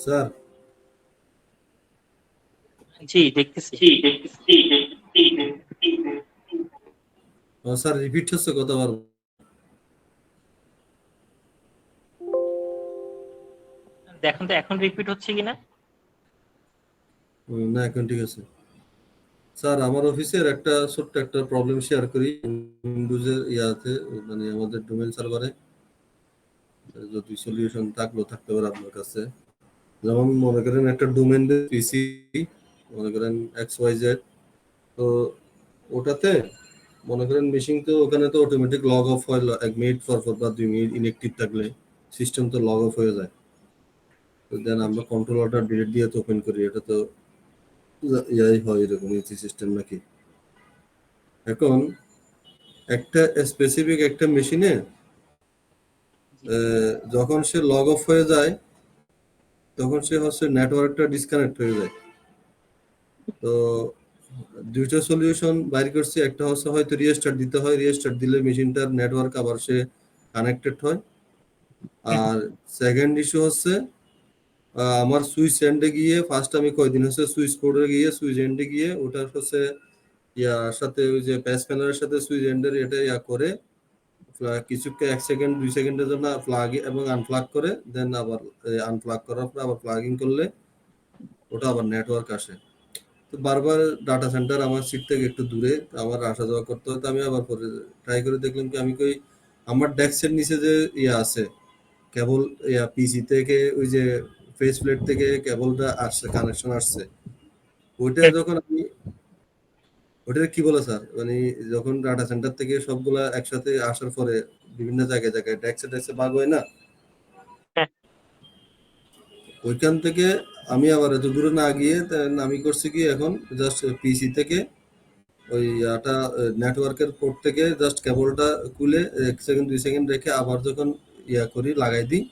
Sir জি দেখতেছি। Sir repeat হচ্ছে কতবার? দেখুন তো এখন রিপিট হচ্ছে কিনা। না, এখন ঠিক আছে। স্যার আমার অফিসের একটা ছোট্ট একটা প্রবলেম শেয়ার করি। উইন্ডোজের ইয়াতে, মানে আমাদের ডোমেন সার্ভারে যদি সলিউশন থাকতে পারে আপনার কাছে। যেমন মনে করেন একটা ডোমেন পিসি, মনে করেন XYZ, তো ওটাতে মনে করেন মেশিন তো ওখানে তো অটোমেটিক লগ অফ হয় 1 মিনিট পর বা 2 মিনিট ইনএক্টিভ থাকলে সিস্টেম তো লগ অফ হয়ে যায়। তো দেন আমরা জি কন্ট্রোলারটা ডিরেক্ট দিয়ে তো ওপেন করি, এটা তো ইয়াই হয় এরকম ইজি সিস্টেম নাকি? এখন একটা স্পেসিফিক একটা মেশিনে জি যখন সে লগ অফ হয়ে যায় তখন সে হচ্ছে নেটওয়ার্কটা ডিসকানেক্ট হয়ে যায়। তো দুইটা সলিউশন বাইর করছি, একটা হচ্ছে হয়তো রিস্টার্ট দিতে হয়, রিস্টার্ট দিলে মেশিনটার নেটওয়ার্ক আবার সে কানেক্টেড হয়। হুম, আর সেকেন্ড ইস্যু হচ্ছে আমার সুইচ এন্ডে গিয়ে ফার্স্ট আমি কয়দিন হচ্ছে সুইচ কোডে গিয়ে সুইচ এন্ডে গিয়ে ওটার হচ্ছে ইয়ার সাথে ওই যে প্যাচ প্যানেলের সাথে সুইচ এন্ডের এটা ইয়া করে কিছুকে 1 সেকেন্ড 2 সেকেন্ডের জন্য প্লাগ এবং আনপ্লাগ করে দেন আবার আনপ্লাগ করার পর আবার প্লাগিং করলে ওটা আবার নেটওয়ার্ক আসে। তো বারবার ডাটা সেন্টার আমার সিট থেকে একটু দূরে, তো আমার আসা যাওয়া করতে হয়। তো আমি আবার পরে ট্রাই করে দেখলাম কি আমি কই আমার ডেস্কের নিচে যে ইয়া আছে কেবল, ইয়া পিসি থেকে ওই যে ফেস প্লেট থেকে কেবলটা আসছে, কানেকশন আসছে, ওইটা হুম। যখন আমি ওটা কি বলে স্যার, মানে যখন ডাটা সেন্টার থেকে সবগুলা একসাথে আসার পরে বিভিন্ন জায়গায় জায়গায় ডেস্কে ডেস্কে ভাগ হয় না, হ্যাঁ, ওইখান থেকে আমি আবার এত দূরে না গিয়ে আমি করছি কি এখন জাস্ট পিসি থেকে ওই ইয়াটা নেটওয়ার্কের পোর্ট থেকে জাস্ট কেবলটা খুলে 1 সেকেন্ড 2 সেকেন্ড রেখে আবার যখন ইয়া করি লাগাই দিই,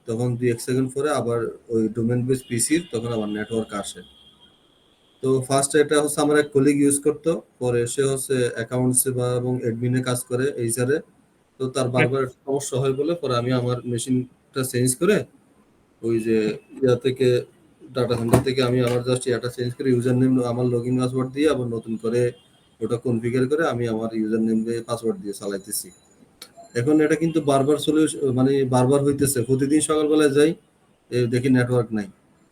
তখন 2 1 সেকেন্ড পরে আবার ওই ডোমেন বেস পিসির তখন আবার নেটওয়ার্ক আসে। তো ফার্স্ট এটা হচ্ছে আমার এক কলিগ ইউজ করতো, পরে সে হচ্ছে অ্যাকাউন্টস বা এবং অ্যাডমিনে কাজ করে এইচআরে। তো তার হুম, বারবার সমস্যা হয় বলে পরে আমি আমার মেশিনটা চেঞ্জ করে ওই যে ইয়া থেকে ডাটা সেন্টার থেকে আমি আমার জাস্ট ইয়াটা চেঞ্জ করে ইউজার নেম আমার লগ ইন পাসওয়ার্ড দিয়ে আবার নতুন করে ওটা কনফিগার করে আমি আমার ইউজার নেম দিয়ে পাসওয়ার্ড দিয়ে চালাইতেছি। এখন এটা কিন্তু বারবার সলিউশন, মানে বারবার হইতেছে। প্রতিদিন সকালবেলায় যাই, দেখি নেটওয়ার্ক নাই।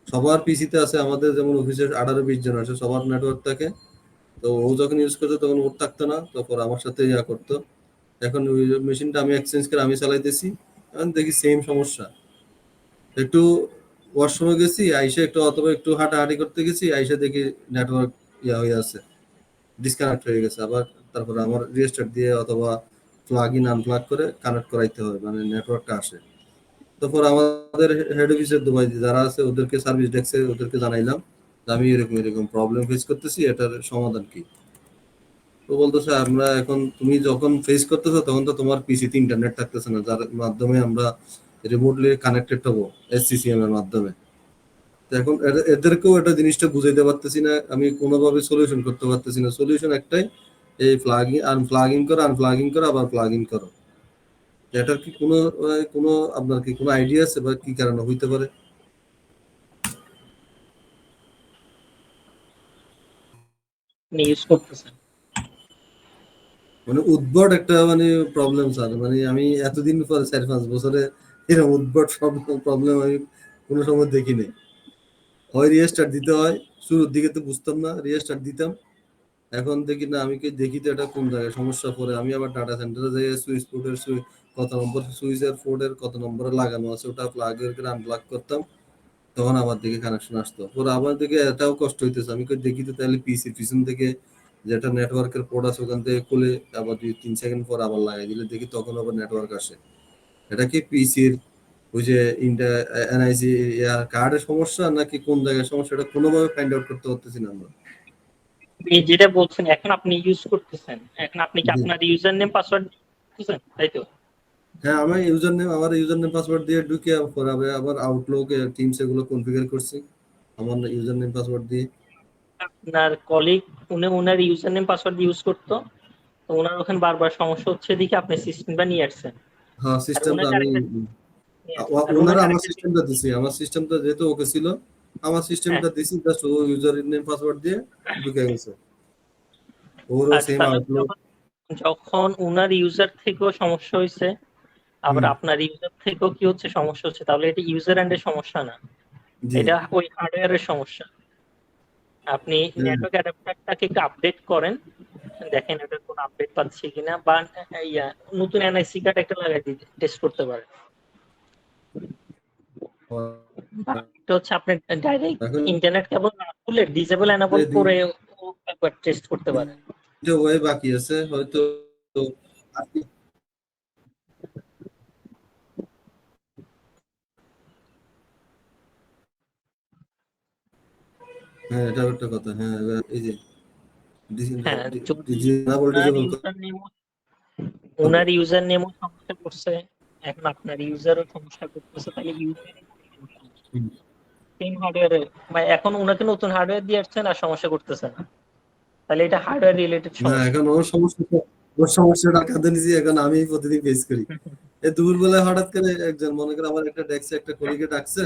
সবার পিসিতে আছে, আমাদের যেমন অফিসের 18 20 জন আছে, সবার নেটওয়ার্ক থাকে। তো ও যখন ইউজ করতো তখন ওর থাকতো না, তারপর আমার সাথে ইয়া করতো। এখন ওই মেশিনটা আমি এক্সচেঞ্জ করে আমি চালাইতেছি, এখন দেখি সেম সমস্যা। একটু ওয়াশরুমে গেছি, আইসা একটু অথবা একটু হাঁটাহাঁটি করতে গেছি, আইসা দেখি নেটওয়ার্ক ইয়া হয়ে আছে, ডিসকানেক্ট হয়ে গেছে। আবার তারপরে আমার রিস্টার্ট দিয়ে অথবা প্লাগ ইন আনপ্লাগ করে কানেক্ট করাইতে হয়, মানে নেটওয়ার্কটা আসে। তারপর আমাদের হেড অফিসের দুবাই যারা আছে ওদেরকে সার্ভিস ডেস্কে ওদেরকে জানাইলাম যে আমি এরকম এরকম প্রবলেম ফেস করতেছি, এটার সমাধান কি? তো বলতেছে আমরা এখন তুমি যখন ফেস করতেছো তখন তো তোমার পিসিতে ইন্টারনেট থাকতেছে না, যার মাধ্যমে আমরা রিমোটলি কানেক্টেড হবো SCCM এর মাধ্যমে। তো এখন এদেরকেও এটা জিনিসটা বুঝাইতে পারতেছি না, আমি কোনোভাবে সলিউশন করতে পারতেছি না। সলিউশন একটাই, এই প্লাগিং আনপ্লাগিং করো, আনপ্লাগিং করো, আবার প্লাগিং করো। এটার কি কোনো আপনার কি কোনো আইডিয়া আছে বা কি কারণে হইতে পারে? আপনি ইউজ করতেছেন। মানে উদ্ভট একটা মানে প্রবলেম স্যার, মানে আমি এতদিন পরে 4 5 বছরে এরকম উদ্ভট প্রবলেম আমি কোনো সময় দেখিনি। হয় রিস্টার্ট দিতে হয়, শুরুর দিকে তো বুঝতাম না, রিস্টার্ট দিতাম। এখন দেখি না, আমি কি দেখি তো এটা কোন জায়গায় সমস্যা। পরে আমি আবার ডাটা সেন্টারে যাই, সুইচ পোর্টের কত নম্বর সুইচের পোর্টের কত নম্বরে লাগানো আছে ওটা প্লাগ করে আনপ্লাগ করতাম, তখন আবার দেখি কানেকশন আসতো। পরে আবার দেখে এটাও কষ্ট হইতেছে, আমি কই দেখি তো তাহলে পিসির পিছন থেকে যেটা নেটওয়ার্কের পোর্ট আছে ওখান থেকে খুলে আবার 2 3 সেকেন্ড পর আবার লাগাই দিলে দেখি তখন আবার নেটওয়ার্ক আসে। এটা কি পিসির ওই যে NIC কার্ডের সমস্যা নাকি কোন জায়গায় সমস্যা, এটা কোনোভাবে ফাইন্ড আউট করতে পারতেছি না আমরা। আপনি যেটা বলছেন এখন আপনি ইউজ করতেছেন, এখন আপনি কি জি। আপনার ইউজার নেম পাসওয়ার্ড দিতেছেন, তাই তো? হ্যাঁ, আমার ইউজার নেম পাসওয়ার্ড দিয়ে ঢুকে পরে আবার আউটলুক টিমস এগুলো কনফিগার করছি আমার ইউজার নেম পাসওয়ার্ড দিয়ে। আপনার কলিগ উনি ওনার ইউজার নেম পাসওয়ার্ড ইউজ করতো, তো ওনার ওখানে বারবার সমস্যা হচ্ছে দেখে আপনি সিস্টেমটা নিয়ে আসছেন। হ্যাঁ, আর সিস্টেমটা ওনাকে আমি আরেকটা Yes, ওনারা রুমের আমার আরেকটা সিস্টেমটা দিছে, আমার সিস্টেমটা যেহেতু ওকে ছিল, আমার হ্যাঁ, সিস্টেমটা দিছি, জাস্ট ও ইউজার নেম পাসওয়ার্ড দিয়ে ঢুকে গেছে, ওরও আচ্ছা সেম তাহলে আউটলুক। যখন যখন উনার ইউজার থেকেও সমস্যা হয়েছে, আবার হুম, আপনার ইউজার থেকেও কি হচ্ছে সমস্যা হচ্ছে, তাহলে এটা ইউজার এন্ডের সমস্যা না, জি, এটা ওই হার্ডওয়্যারের সমস্যা। আপনি হ্যাঁ, নেটওয়ার্ক অ্যাডাপ্টারটাকে একটু আপডেট করেন, দেখেন এটার কোনো আপডেট পাচ্ছি কিনা, বা ইয়া নতুন এনআইসি কার্ড একটা লাগাই দিয়ে টেস্ট করতে পারেন। বা এটা হচ্ছে আপনি ডাইরেক্ট এখন ইন্টারনেট কেবল না খুলে ডিসেবল এনাবল করে একবার টেস্ট করতে পারেন। দুইটা ওয়ে বাকি আছে হয়তো। আপনি, হ্যাঁ এটাও একটা কথা, হ্যাঁ এবার এই যে হ্যাঁ, যদি ডিজেবল ওনার ডিজেবল ইউজার নেম হবে। ওনার ইউজার নেমও সমস্যা করছে, এখন আপনার ইউজারও সমস্যা করতেছে, তাহলে ইউজারের সমস্যা হুম। সেম হার্ডওয়্যারে, বা এখন ওনাকে নতুন হার্ডওয়্যার দিয়ে আসছেন আর সমস্যা করতেছে না, তাহলে এটা হার্ডওয়্যার রিলেটেড না সমস্যা। এখন ওর সমস্যাটা কাঁধে নিয়েছি, এখন আমি প্রতিদিন ফেস করি। এই দুপুরবেলায় হঠাৎ করে একজন মনে করে আমার একটা ডেস্কে একটা কলিগে ডাকছে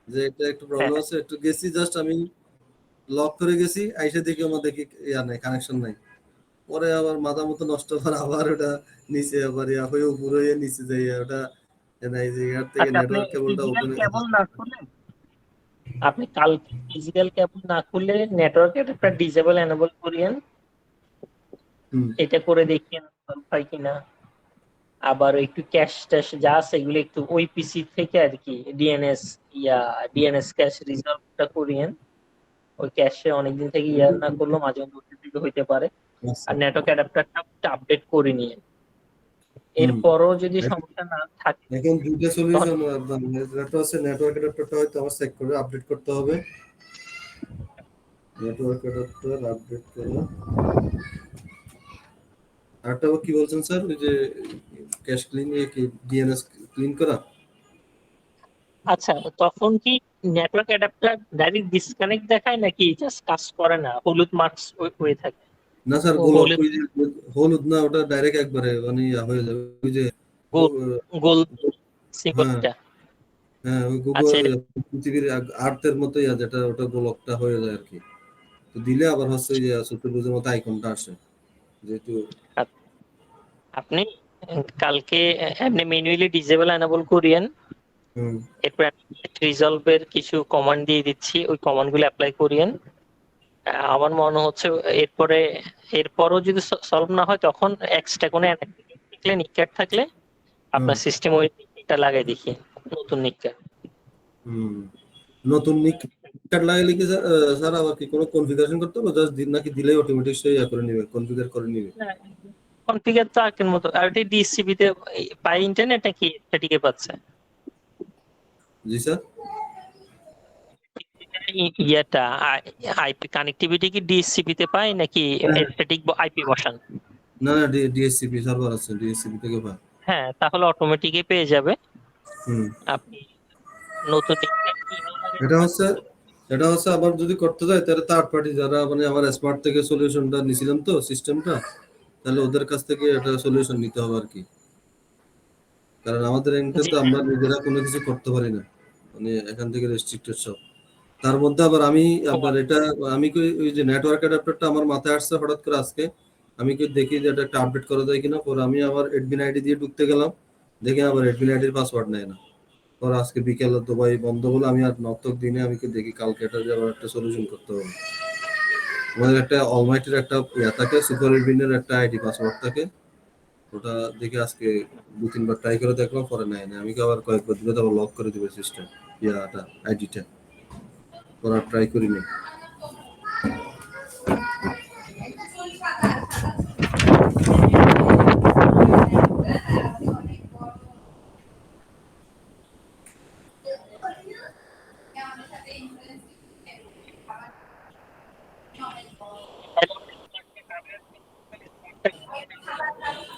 যে এটা একটু হ্যাঁ, প্রবলেম হ্যাঁ। আছে, একটু গেছি, জাস্ট আমি লক করে গেছি, আইসা দেখি আমার দেখি ইয়া নাই, কানেকশন নাই। পরে আবার মাথা মতো নষ্ট করে আবার ওটা নিচে আবার ইয়া হয়ে উপরে হয়ে নিচে যাই ওটা নাই যে ইয়ার থেকে আচ্ছা, আপনি নেটওয়ার্ক কেবলটা ফিজিক্যাল ওপেন। কেবল না খুলে, আপনি কালকে ফিজিক্যাল কেবল না খুলে নেটওয়ার্ক একটা ডিসেবল এনেবল করিয়েন, হুম, এটা করে দেখিয়ে হয় কিনা। আবার একটু ক্যাশ ট্যাশ যা আছে এগুলো একটু ওই পিসি থেকে আর কি ডিএনএস ক্যাশ রিজলভটা করিয়েন। ওই ক্যাশে অনেকদিন থেকে না করলেও মাঝে মধ্যে থেকে হইতে পারে। আচ্ছা, আর নেটওয়ার্ক অ্যাডাপ্টারটা আপডেট করে নিয়ে, হুম। এরপরও যদি সমস্যা না থাকে এখন দুইটা তখন সলিউশন, একটা হচ্ছে নেটওয়ার্ক অ্যাডাপ্টারটা হয়তো আমার চেক করে আপডেট করতে হবে, নেটওয়ার্ক অ্যাডাপ্টার আপডেট করা। আরেকটা কি বলছেন স্যার, ওই যে ক্যাশ ক্লিন কি ডিএনএস ক্লিন করা? আচ্ছা, তখন কি নেটওয়ার্ক অ্যাডাপ্টার ডাইরেক্ট ডিসকানেক্ট দেখায় নাকি জাস্ট কাজ করে না, হলুদ মার্কস হয়ে থাকে? না স্যার, ও গোলক হলুদ ওই যে হলুদ না, ওটা ডাইরেক্ট একবারে মানে ইয়া হয়ে যাবে ওই যে গোল গোল হ্যাঁ, সিম্বলটা। হ্যাঁ ওই গুগল আচ্ছা, এটা পৃথিবীর আর্থের মতোই যেটা ওটা গোলকটা হয়ে যায় আর কি। তো দিলে আবার হচ্ছে ওই যে চতুর্ভুজের মতো আইকনটা আসে যেহেতু। আপ- আপনি কালকে এমনি ম্যানুয়ালি ডিসেবল এনেবল করিয়েন, হুম, এরপর রিজলভের কিছু কমান্ড দিয়ে দিচ্ছি, ওই কমান্ড গুলো অ্যাপ্লাই করিয়েন। আমার মনে হচ্ছে এরপরে এরপরও যদি সলভ না হয় তখন এক্সট্রা কোনো থাকলে নিক থাকলে হুম, আপনার সিস্টেম ওই নিকটা লাগাই দেখি, নতুন নিকটা। হুম। নতুন নিক কার্ড লাগাইলে কি স্যার, স্যার আবার কি কোনো কনফিগারেশন করতে হবে, জাস্ট দিন নাকি দিলেই অটোমেটিক সে ইয়া করে নিবে, কনফিগার করে নিবে? কনফিগার তো আগের মতো, আর এটা ডিএসসিপি তে পাই, ইন্টারনেট নাকি স্ট্যাটিকে পাচ্ছে? জি স্যার। ইয়েটা আইপি কানেক্টিভিটি কি ডিএসসিপি তে পায় নাকি স্ট্যাটিক আইপি বসান? না না, ডিএসসিপি সার্ভার আছে, ডিএসসিপি থেকে পায়। হ্যাঁ, তাহলে অটোমেটিকই পেয়ে যাবে। হুম। আপনি নতুন নিকটা ইমেল লাগাইতে এটা পারেন। হচ্ছে এটা হচ্ছে আবার যদি করতে যায় তাহলে থার্ড পার্টি যারা মানে আমার স্মার্ট থেকে সলিউশনটা নিছিলাম তো সিস্টেমটা, তাহলে ওদের কাছ থেকে এটা সলিউশন নিতে হবে আর কি। কারণ আমাদের এখানটা জি, তো আমরা নিজেরা কোনো কিছু করতে পারি না, মানে এখান থেকে রেস্ট্রিক্টেড সব। তার মধ্যে আবার আমি ও আপনার এটা আমি কি ওই যে নেটওয়ার্ক অ্যাডাপ্টারটা আমার মাথায় আসছে হঠাৎ করে আজকে, আমি কি দেখি যে এটা একটা আপডেট করা যায় কিনা, পরে আমি আবার এডমিন আইডি দিয়ে ঢুকতে গেলাম, দেখি আবার এডমিন আইডির পাসওয়ার্ড নেয় না। পরে আজকে বিকেলে দুবাই বন্ধ বলে আমি আর নর্তক দিনে আমি কি দেখি কালকে এটা যে আবার একটা সলিউশন করতে হবে। আমাদের একটা অলমাইটির একটা ইয়া থাকে, সুপার এডমিনের একটা আইডি পাসওয়ার্ড থাকে, ওটা দেখে আজকে দু তিনবার ট্রাই করে দেখলাম, পরে নেয় না। আমি কি আবার কয়েকবার দিলে তো আবার লক করে দিবে সিস্টেম, ইয়াটা আইডিটা, পরে ট্রাই করিনি।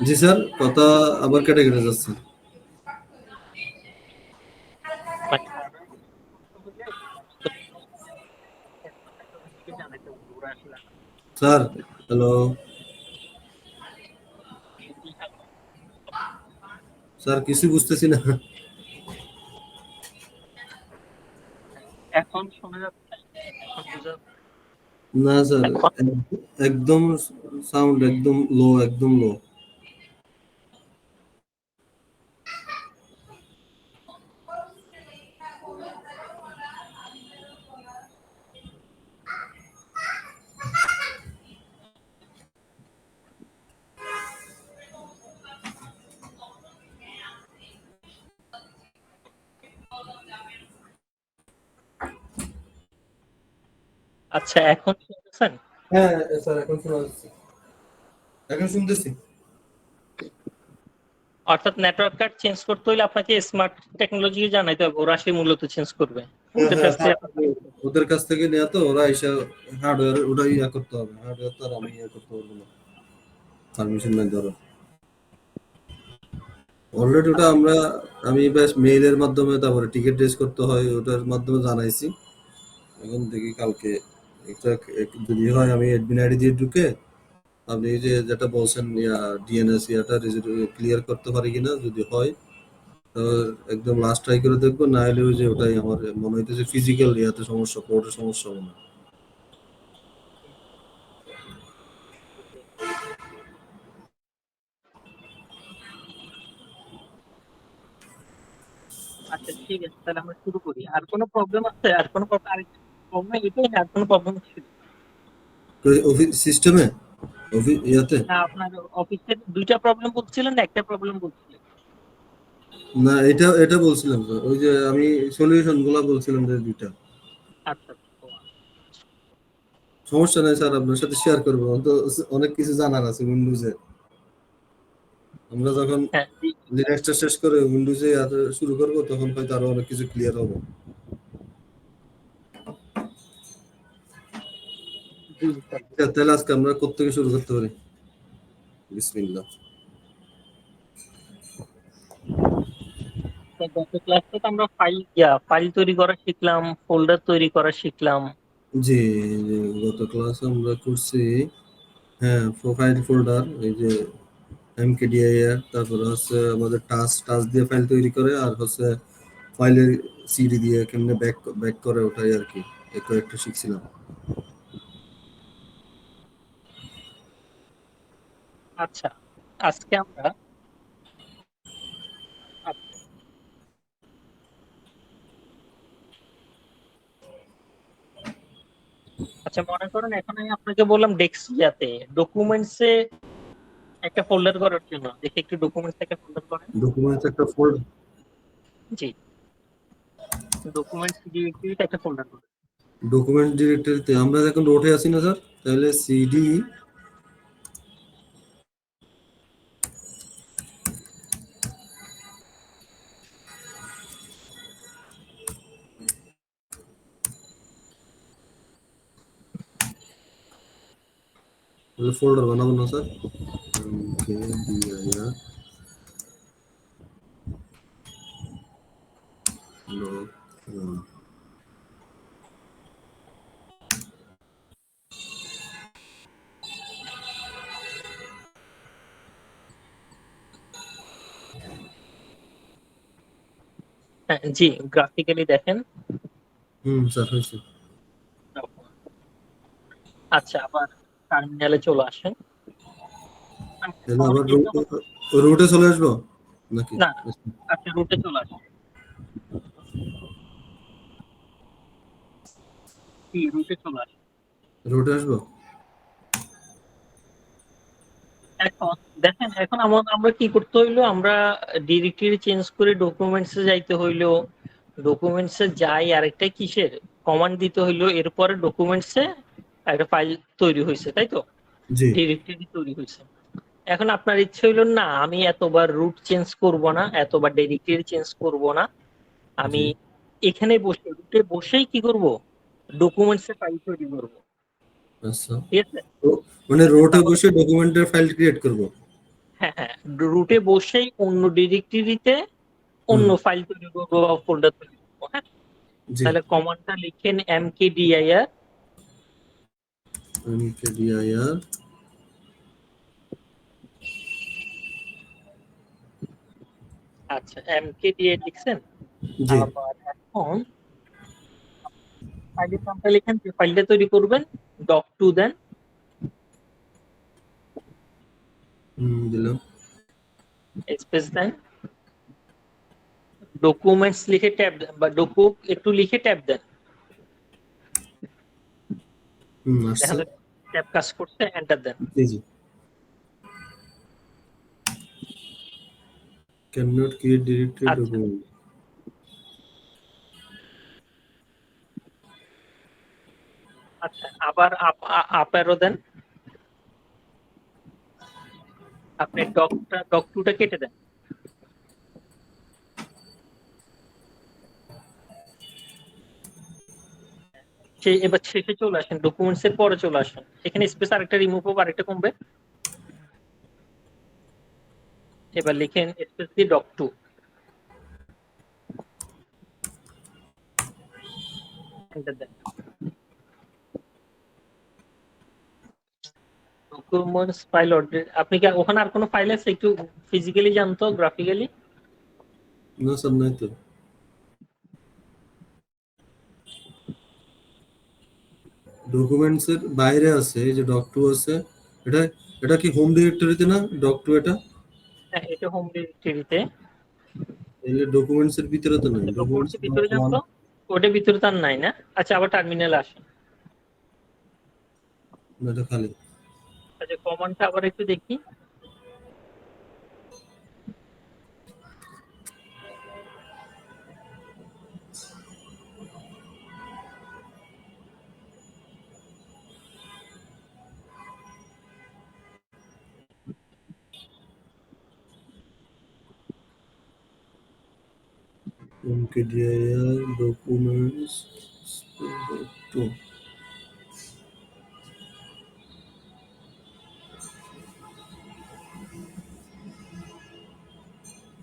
জি স্যার, কথা আবার কেটে কেটে যাচ্ছে। মানে অটোমেটিকই জানাইতে হবে ওরা আসলে। স্যার, হ্যালো স্যার, কিছু বুঝতেছি না। এখন শোনা যাচ্ছে? এখন বোঝা না স্যার, এখন একদম সাউন্ড একদম লো, একদম লো। আচ্ছা, এখন শুনতেছেন? হ্যাঁ স্যার, এখন শোনা যাচ্ছে, এখন শুনতেছি। অর্থাৎ নেটওয়ার্ক কার্ড চেঞ্জ করতে হলে আপনাকে স্মার্ট টেকনোলজি জানাইতে হবে, ওরা সেই মূলত চেঞ্জ করবে। হ্যাঁ ওদের হ্যাঁ, কাছ থেকে ওদের কাছ থেকে নেওয়া তো, ওরা এসে হার্ডওয়্যার ওটা ইয়া করতে হবে, হার্ডওয়্যার তো আর আমি ইয়া করতে পারবো না, পারমিশন নাই ধরো। অলরেডি ওটা আমি বেশ মেইলের মাধ্যমে, তারপরে টিকিট রেজ করতে হয় ওটার মাধ্যমে জানাইছি। এখন দেখি কালকে এটা যদি হয়, আমি অ্যাডমিন আইডি দিয়ে ঢুকে আপনি যে যেটা বলছেন ইয়া ডিএনএস ইয়াটা ক্লিয়ার করতে পারি কিনা, যদি হয় তো একদম লাস্ট ট্রাই করে দেখবো, না হলে ওই যে ওটাই আমার মনে হইতেছে ফিজিক্যাল ইয়াতে সমস্যা, কোর্টের সমস্যা হবে না। আচ্ছা, ঠিক আছে, তাহলে আমরা শুরু করি। আর কোনো প্রবলেম আছে? আর কোনো প্রবলেম? আর প্রবলেম এটাই না, আর কোনো প্রবলেম ছিল? অফিস সিস্টেমে, অফিস ইয়াতে। না, আপনার অফিসের দুইটা প্রবলেম বলছিলেন না একটা প্রবলেম বলছিলেন? না, এটা এটা বলছিলাম তো, ওই যে আমি সলিউশন গুলা বলছিলাম যে দুইটা। আচ্ছা আচ্ছা, সমস্যা নাই স্যার, আপনার সাথে শেয়ার করবো, তো অনেক কিছু জানার আছে উইন্ডোজে। আমরা যখন হ্যাঁ জি লিনাক্সটা শেষ করে উইন্ডোজে আর শুরু করবো, তখন হয়তো আরো অনেক কিছু ক্লিয়ার হবে। জি স্যার। তাহলে আজকে আমরা কোত্থেকে শুরু করতে পারি? বিসমিল্লাহ। তো গত ক্লাসে তো আমরা ফাইল তৈরি করা শিখলাম, ফোল্ডার তৈরি করা শিখলাম। জি, জি, গত ক্লাস আমরা করছি, হ্যাঁ, প্রোফাইল ফোল্ডার, এই যে এমকেডিআইআর, তারপরে হচ্ছে আমাদের টাচ টাচ দিয়ে ফাইল তৈরি করে, আর হচ্ছে ফাইলের সিডি দিয়ে কেমনে ব্যাক ব্যাক করে, ওটাই আর কি, এই কয়েকটা শিখছিলাম। আচ্ছা, আজকে আমরা আচ্ছা, মনে করেন এখন আমি আপনাকে বললাম ইয়াতে ডকুমেন্টসে একটা ফোল্ডার করার জন্য। দেখি একটু ডকুমেন্টস একটা ফোল্ডার করেন। ডকুমেন্টস একটা ফোল্ড জি, ডকুমেন্টস ডিরেক্টরিতে একটা ফোল্ডার করেন। ডকুমেন্ট ডিরেক্টরিতে আমরা এখন রোটে আছি না স্যার, তাহলে সিডি ফোল্ডার বানাবো না স্যার? ওকে, ডিআইআর হ্যাঁ জি, গ্রাফিক্যালি দেখেন। স্যার হয়েছে। আচ্ছা, আবার টার্মিনালে চলে আসেন। তাহলে আবার রুটে চলে আসবো নাকি? না, আচ্ছা, রুটে চলে আসেন। জি, রুটে চলে আসেন। রুটে আসবো। এখন দেখেন, এখন আমরা কি করতে হইলো, আমরা ডিরেক্টরি চেঞ্জ করে ডকুমেন্টসে যাইতে হইলো। ডকুমেন্টসে যাই আরেকটা কিসের কমান্ড দিতে হইলো, এরপরে ডকুমেন্টসে একটা ফাইল তৈরি হয়েছে, তাই তো? জি ডিরেক্টরি তৈরি হয়েছে। এখন আপনার ইচ্ছে হইলো না, আমি এতবার রুট চেঞ্জ করব না, এতবার ডিরেক্টরি চেঞ্জ করব না, জি। আমি এখানে বসে রুটে বসেই কি করব, ডকুমেন্টসে ফাইল তৈরি করব। আচ্ছা, ঠিক আছে? তো মানে রোটে তাহলে বসে ডকুমেন্টের ফাইল ক্রিয়েট করব। হ্যাঁ হ্যাঁ, রুটে বসেই অন্য ডিরেক্টরিতে হুম। অন্য ফাইল তৈরি করবো বা ফোল্ডার তৈরি করবো। হ্যাঁ, জি। তাহলে কমান্ডটা লিখেন mkdir। mkdir। আচ্ছা, mkdir লিখছেন। জি। আবার এখন ফাইলের নামটা লিখেন, যে ফাইলটা তৈরি করবেন, doc2 দেন, দিলাম। স্পেস দেন, ডকুমেন্টস লিখে ট্যাব দেন, বা ডকু একটু লিখে ট্যাব দেন, দেখা আসছে। যাবে ট্যাব কাজ করছে, এন্টার দেন। এই যে ক্যান নট ক্রিয়েট ডিরেক্টরি আচ্ছা ডকুমেন্ট। আচ্ছা, আবার আপ অ্যারো দেন, আপনি ডক2টা কেটে দেন। এবার শেষে চলে আসেন, ডকুমেন্টস এর পরে চলে আসেন, এখানে স্পেস আরেকটা রিমুভ হবে, আরেকটা কমবে। এবার লিখেন স্পেস দিয়ে doc2, এন্টার দেন। ডকুমেন্টস ফাইল অর্ডার, আপনি কি ওখানে আর কোনো ফাইল আছে? একটু ফিজিক্যালি জানতো, গ্রাফিক্যালি? না স্যার, নাই তো। ডকুমেন্টস এর বাইরে আছে, এই যে ডক2 আছে। এটা এটা কি হোম ডিরেক্টরিতে না ডক2 এটা? হ্যাঁ, এটা হোম ডিরেক্টরিতে। তাহলে ডকুমেন্টস এর ভিতরে তো নাই। ডকুমেন্টস ডকুমেন্টস এর ভিতরে যান ওয়ান। তো, ওটার ভিতরে তার নাই না? আচ্ছা, আবার টার্মিনালে আসেন। না, এটা খালি। আচ্ছা, কমান্ডটা আবার একটু দেখি। mkdir documents ডক2।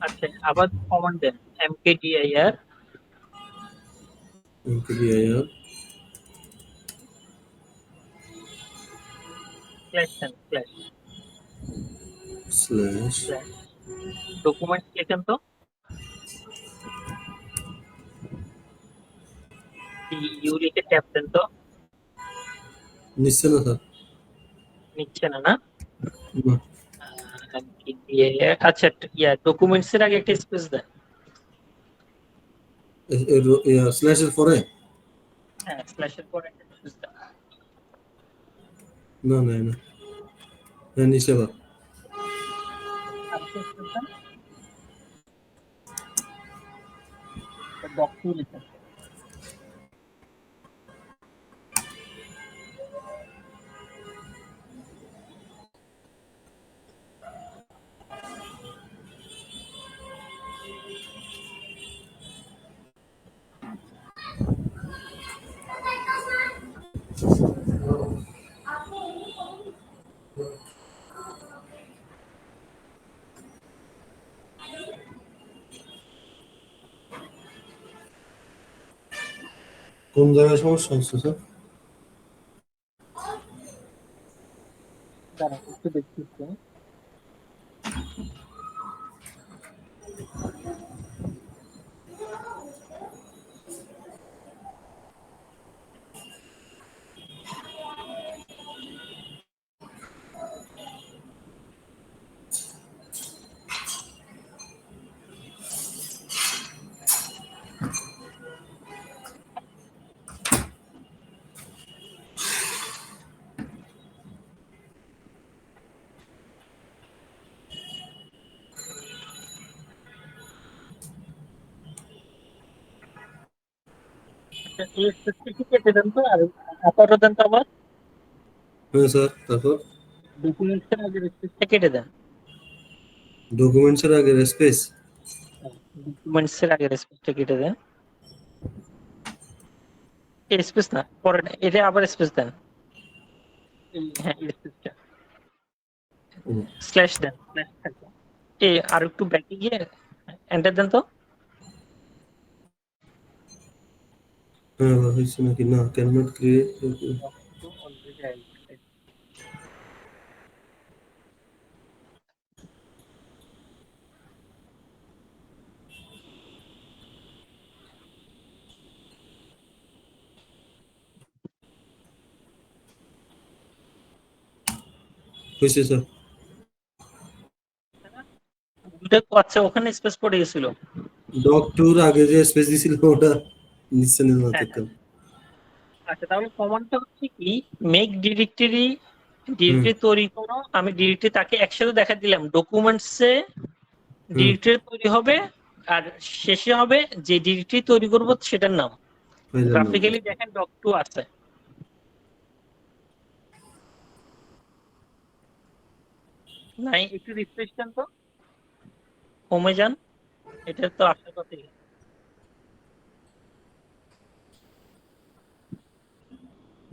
আচ্ছা, আবার কমান্ড দেন, mkdir mkdir স্ল্যাশ দেন, স্ল্যাশ স্ল্যাশ। স্ল্যাশ ডকুমেন্টস লিখেন তো, ইউ লিখে ট্যাব দেন তো। নিচ্ছে না স্যার। নিচ্ছে না, না? না। আচ্ছা, ডকুমেন্টস এর আগে একটা স্পেস দেন। স্ল্যাশের পরে? হ্যাঁ, স্ল্যাশের পরে একটা স্পেস দেন। না, না, না। হ্যাঁ, নিচে আবার। আরেকটা স্পেস দেন, ডক2 লিখেন। কোন জায়গায় সমস্যা হচ্ছে স্যার? দাঁড়ান একটু দেখতেছি। আচ্ছা, এই স্পেসটা কি কেটে দেন তো, আর আপাতত দেন তো আবার। হ্যাঁ স্যার, তারপর? ডকুমেন্টস এর আগে স্পেসটা কেটে দেন। ডকুমেন্টস এর আগের স্পেস? ডকুমেন্টস এর আগে স্পেসটা কেটে দেন। এই স্পেস না, পরে এটা আবার স্পেস দেন। হ্যাঁ, এই স্পেসটা স্ল্যাশ দেন, স্ল্যাশ থাকবে। আর একটু ব্যাকে গিয়ে এন্টার দেন তো। হ্যাঁ, হয়েছে নাকি? না, ক্যান নট ক্রিয়েট। অলরেডি হয়েছে স্যার। দুটো আচ্ছা ওখানে স্পেস পড়ে গেছিল। ডক টুর আগে যে স্পেস দিছিল ওটা নিশ্চয় না হ্যাঁ হ্যাঁ। দেখতাম। আচ্ছা তাহলে কমান্ডটা হচ্ছে কি, মেক ডিরেক্টরি, হুম ডিরেক্টরি তৈরি করো। আমি ডিরেক্টরি তাকে একসাথে দেখা দিলাম, ডকুমেন্টসে হুম ডিরেক্টরি তৈরি হবে, আর শেষে হবে যে ডিরেক্টরি তৈরি করব সেটার নাম। ফাইলের নাম। গ্রাফিক্যালি দেখেন ডক টু আছে নাই, একটু রিফ্রেশ দেন তো, হোমে যান, এটা তো আসার কথাই।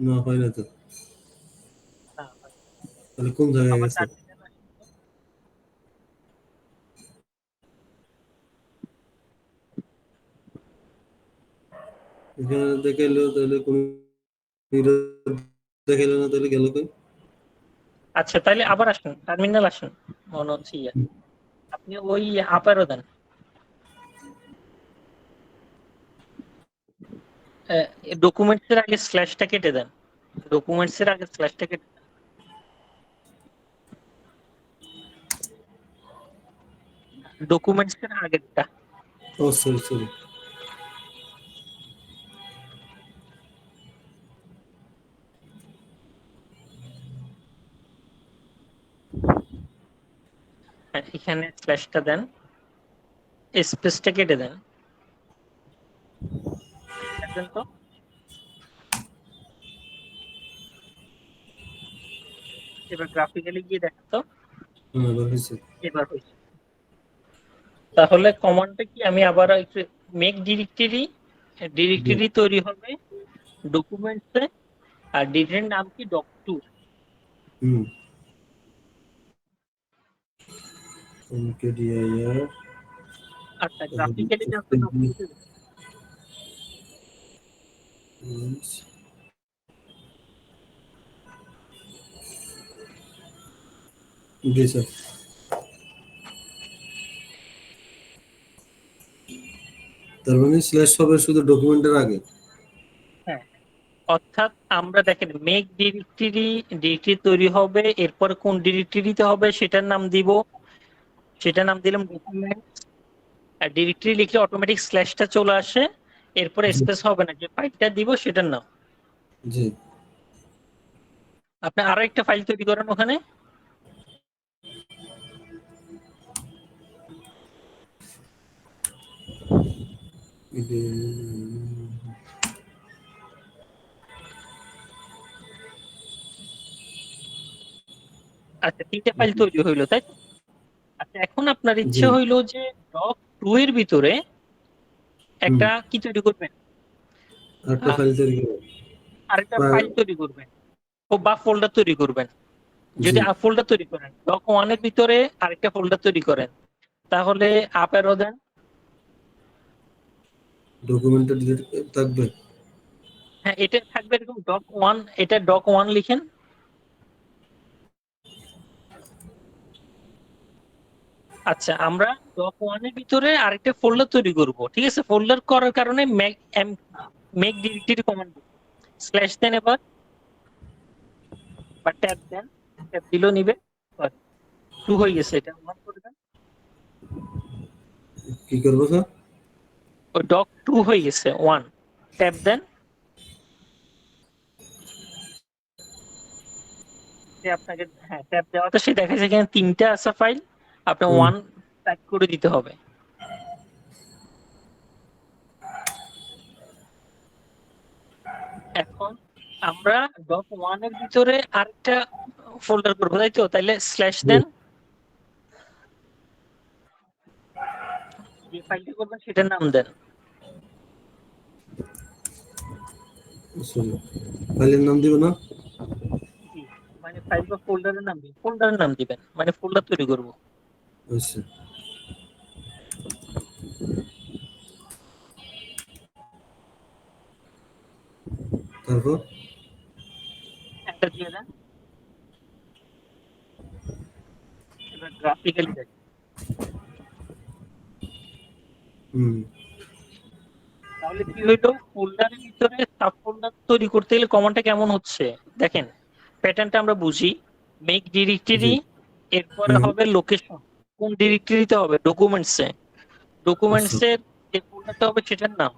না হয় না তো, না, তাহলে কোন জায়গায় আবার গেছে? টার্মিনাল আসেন তো। এখানে দেখাইলো তাহলে কোন দেখাইলো না, তাহলে গেল কই? আচ্ছা তাহলে আবার আসেন, টার্মিনাল আসেন, মনে হচ্ছে আপনি ওই আপারও দেন, ডকুমেন্টস এর আগে স্ল্যাশটা কেটে দেন, ডকুমেন্টস এর আগে স্ল্যাশটা কেটে দেন, ডকুমেন্টস এর আগেরটা। ও সরি সরি। হ্যাঁ, এখানে স্ল্যাশটা দেন, স্পেসটা কেটে দেন, দেন তো। এবার গ্রাফিক্যালি গিয়ে দেখেন তো, হ্যাঁ এবার হয়েছে। এবার হয়েছে। তাহলে কমান্ডটা কি, আমি আবার একটু, মেক ডিরেক্টরি, জি। ডিরেক্টরি তৈরি হবে ডকুমেন্টসে, আর ডিরেক্টরির নাম কি ডক টু। হুম এমকেডিআইআর আচ্ছা গ্রাফিক্যালি যান তো ডক টু তে। জি স্যার। তার মানে স্ল্যাশ হবে শুধু ডকুমেন্টের আগে। হ্যাঁ, অর্থাৎ আমরা দেখেন মেক ডিরেক্টরি, ডিরেক্টরি তৈরি হবে, এরপর কোন ডিরেক্টরিতে হবে সেটার নাম দিব, সেটার নাম দিলাম ডকুমেন্ট। আর ডিরেক্টরি লিখলে অটোমেটিক স্ল্যাশটা চলে আসে, এরপরে জি স্পেস হবে না, যে ফাইলটা দিব সেটার নাম। জি। আপনি আরো একটা ফাইল তৈরি করেন ওখানে। আচ্ছা তিনটে ফাইল তৈরি হইলো তাই তো? আচ্ছা এখন আপনার জি। ইচ্ছে হইলো যে ডক টু এর ভিতরে হুম একটা কি তৈরি করবেন, আরেকটা আহ, ফাইল তৈরি করো। আরেকটা ফাইল তৈরি করবেন, ও বা ফোল্ডার তৈরি করবেন। জি। যদি ফোল্ডার তৈরি করেন, ডক ওয়ান এর ভিতরে আরেকটা ফোল্ডার তৈরি করেন, তাহলে আপ অ্যারো দেন। ডকুমেন্টটা ডিলিট থাকবে। হ্যাঁ এটা থাকবে এরকম ডক ওয়ান, এটা ডক ওয়ান লিখেন। আচ্ছা আমরা ডক ওয়ান এর ভিতরে আরেকটা ফোল্ডার তৈরি করব, ঠিক আছে? ফোল্ডার করার কারণে মেক ডিরেক্টরি কমান্ড স্ল্যাশ দেন এবার, বা ট্যাব দেন, ট্যাব দিলেও নিবে। টু হয়ে গেছে, এটা অন করে দেন। কি করবো স্যার? ওই ডক টু হয়ে গেছে ওয়ান, ট্যাব দেন। সে আপনাকে, হ্যাঁ ট্যাব দেওয়াতে সে দেখা যায় এখানে তিনটা আছে ফাইল, আপনি হুম ওয়ান টাইপ করে দিতে হবে। এখন আমরা ডক ওয়ান এর ভিতরে আরেকটা ফোল্ডার করবো তাই তো, তাইলে স্ল্যাশ জি। দেন, যে ফাইলটা করবেন সেটার নাম দেন। সরি, ফাইলের নাম দিব না? জি, মানে ফাইল বা ফোল্ডারের নাম দিবেন, ফোল্ডারের নাম দিবেন, মানে ফোল্ডার তৈরি করব। আচ্ছা। তারপর? একটা দিয়ে দেন। এবার গ্রাফিক্যালি দেখ, হুম তাহলে কি হইলো, ফোল্ডারের ভিতরে সাব ফোল্ডার তৈরি করতে গেলে কমান্ডটা কেমন হচ্ছে দেখেন, প্যাটার্নটা আমরা বুঝি। মেক জি ডিরেক্টরি, এরপরে হুম হবে লোকেশন। কোন ডিরেক্টরিতে হবে? ডকুমেন্টসে। আচ্ছা ডকুমেন্টসের যে ফোল্ডারটা হবে সেটার নাম।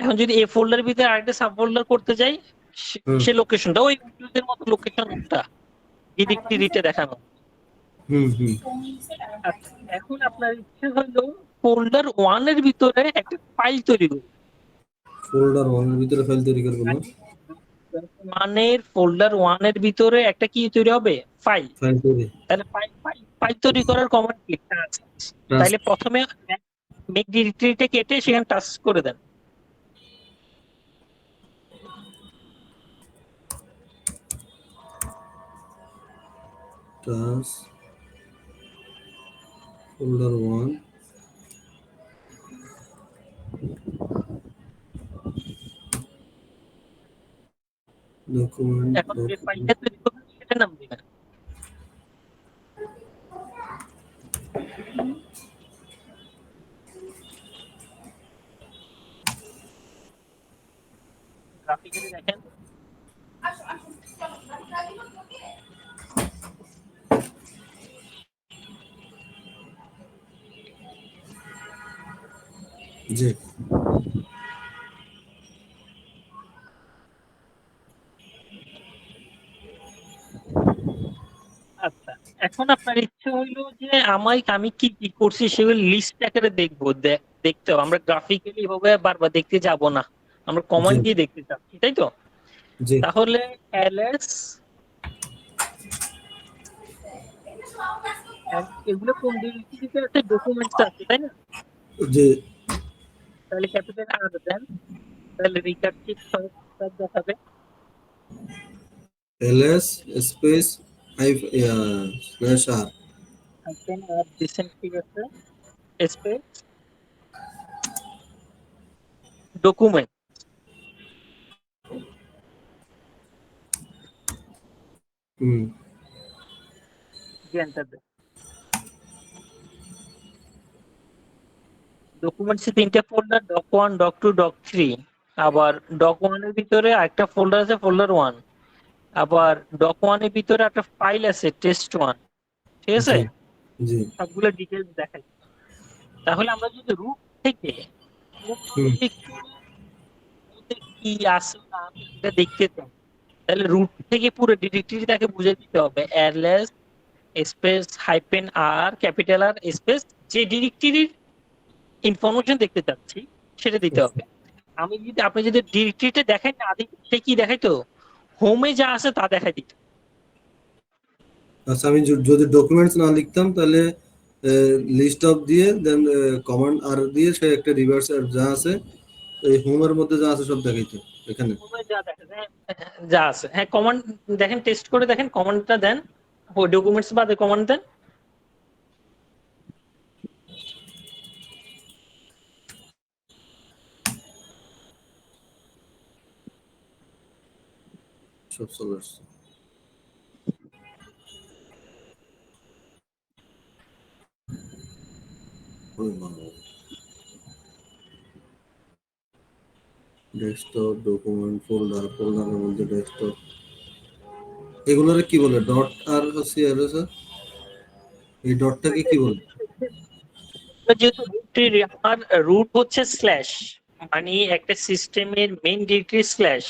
এখন যদি এই ফোল্ডারের ভিতরে আরেকটা সাব ফোল্ডার করতে যাই, হুম সে লোকেশনটা ওই উইন্ডোজের মতো লোকেশনটা ডিরেক্টরিতে দেখানো। হুম হুম আচ্ছা, এখন আপনার ইচ্ছে হলো ফোল্ডার ওয়ান এর ভিতরে একটা ফাইল তৈরি করুন। ফোল্ডার ওয়ানের ভিতরে ফাইল তৈরি করবো না? ওয়ানের ফোল্ডার ওয়ান এর ভিতরে একটা কি তৈরি হবে? ফাইল। ফাইল তৈরি তাহলে ফাইল তৈরি করার কমান্ড কি? টাস্ক তাইলে প্রথমে মেক ডিরেক্টরিটা কেটে সেখানে টাচ করে দেন। টাস্ক ফোল্ডার ওয়ান ডকুমেন্ট এখন যে ফাইলটা তৈরি করবেন সেটার নাম দিবেন। গ্রাফিক্যালি দেখেন। জি আচ্ছা, এখন আপনার ইচ্ছে হইলো যে আমি কি কি করছি সেগুলো লিস্ট আকারে দেখবো, দেখতে হবে। আমরা গ্রাফিক্যালি ভাবে বারবার দেখতে যাব না, আমরা জি কমান্ড দিয়ে দেখতে চাচ্ছি, তাই তো? জি তাহলে এলএস, এগুলো কোন ডিরেক্টরিতে আছে? ডকুমেন্টস আছে, তাই না? জি তাহলে ক্যাপিটাল আর দেন, তাহলে রিকার্সিভ সব দেখাবে। এলএস স্পেস স্ল্যাশ আর হাইফেন আর দিচ্ছেন, ঠিক আছে। স্পেস ডকুমেন্ট, হুম দিয়ে এন্টার দেন। ডকুমেন্টসে তিনটা folder, doc one, doc two, doc three. আবার ডক ওয়ান এর ভিতরে একটা ফোল্ডার আছে, ফোল্ডার ওয়ান। আবার ডক ওয়ান এর ভিতরে একটা ফাইল আছে, টেস্ট ওয়ান। ঠিক আছে, জি জি সবগুলো ডিটেলস দেখাই। তাহলে আমরা যদি রুট থেকে কোন হুম ডিরেক্টরির মধ্যে কি আছে না আছে সেটা দেখতে চাই, তাহলে রুট থেকে পুরো ডিরেক্টরি তাকে বুঝে দিতে হবে। এলএস স্পেস হাইপেন আর ক্যাপিটাল আর স্পেস যে ডিরেক্টরির ইনফরমেশন দেখতে চাচ্ছি সেটা দিতে আচ্ছা হবে। আপনি যদি ডিরেক্টরিটা দেখেন না, আগে সে কি দেখাইতো? হোমে যা আছে তা দেখাই দিত। আচ্ছা, আমি যদি ডকুমেন্টস না লিখতাম তাহলে লিস্ট অফ দিয়ে দেন কমান্ড আর দিয়ে সে একটা রিভার্স যা আছে এই হোমের মধ্যে যা আছে সব দেখাইতো এখানে। হোমে যা দেখা যায়, যা আছে, হ্যাঁ কমান্ড দেখেন, টেস্ট করে দেখেন, কমান্ডটা দেন। ডকুমেন্টস বাদে কমান্ড দেন। সব চলে আসছে। ওই বাবা, ডেস্কটপ ডকুমেন্ট ফোল্ডার, ফোল্ডারের মধ্যে ডেস্কটপ, এগুলোরে কি বলে? ডট আর হচ্ছে আর স্যার, এই ডটটাকে কি বলে? যেহেতু আমার রুট হচ্ছে স্ল্যাশ, মানে একটা সিস্টেমের মেইন ডিরেক্টরি স্ল্যাশ।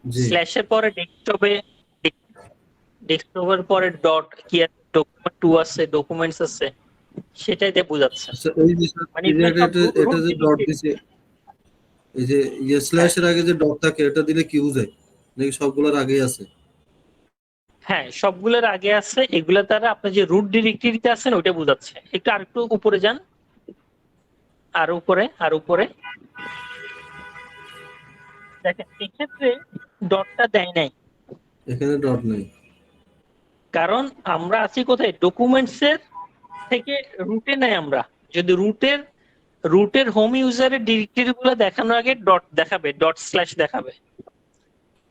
জি স্ল্যাশের পরে ডেস্কটপের পরে ডট কি আছে, ডকুমেন্ট টু আছে, ডকুমেন্টস আছে, সেটাই দিয়ে বোঝাচ্ছে। আচ্ছা, এই যে স্যার, মানে এই যে এগুলো সব এটা এটা রুট যে ডট ডিরেক্টরি। দিছে, এই যে হ্যাঁ, স্ল্যাশের আগে যে ডট থাকে এটা দিলে কি বোঝায়? নাকি সবগুলোর আগেই আছে? হ্যাঁ সবগুলোর আগে আছে, এগুলা দ্বারা আপনি যে রুট ডিরেক্টরিতে আছেন ওইটা বোঝাচ্ছে। একটু আরেকটু উপরে যান, আর উপরে, আর উপরে দেখেন, এক্ষেত্রে ডটটা দেয় নাই। এখানে ডট নাই। কারণ আমরা আছি কোথায়? ডকুমেন্টস এর থেকে রুটে নাই আমরা। যদি রুটের হোম ইউজারের ডিরেক্টরি গুলো দেখানোর আগে ডট দেখাবে, ডট স্ল্যাশ দেখাবে।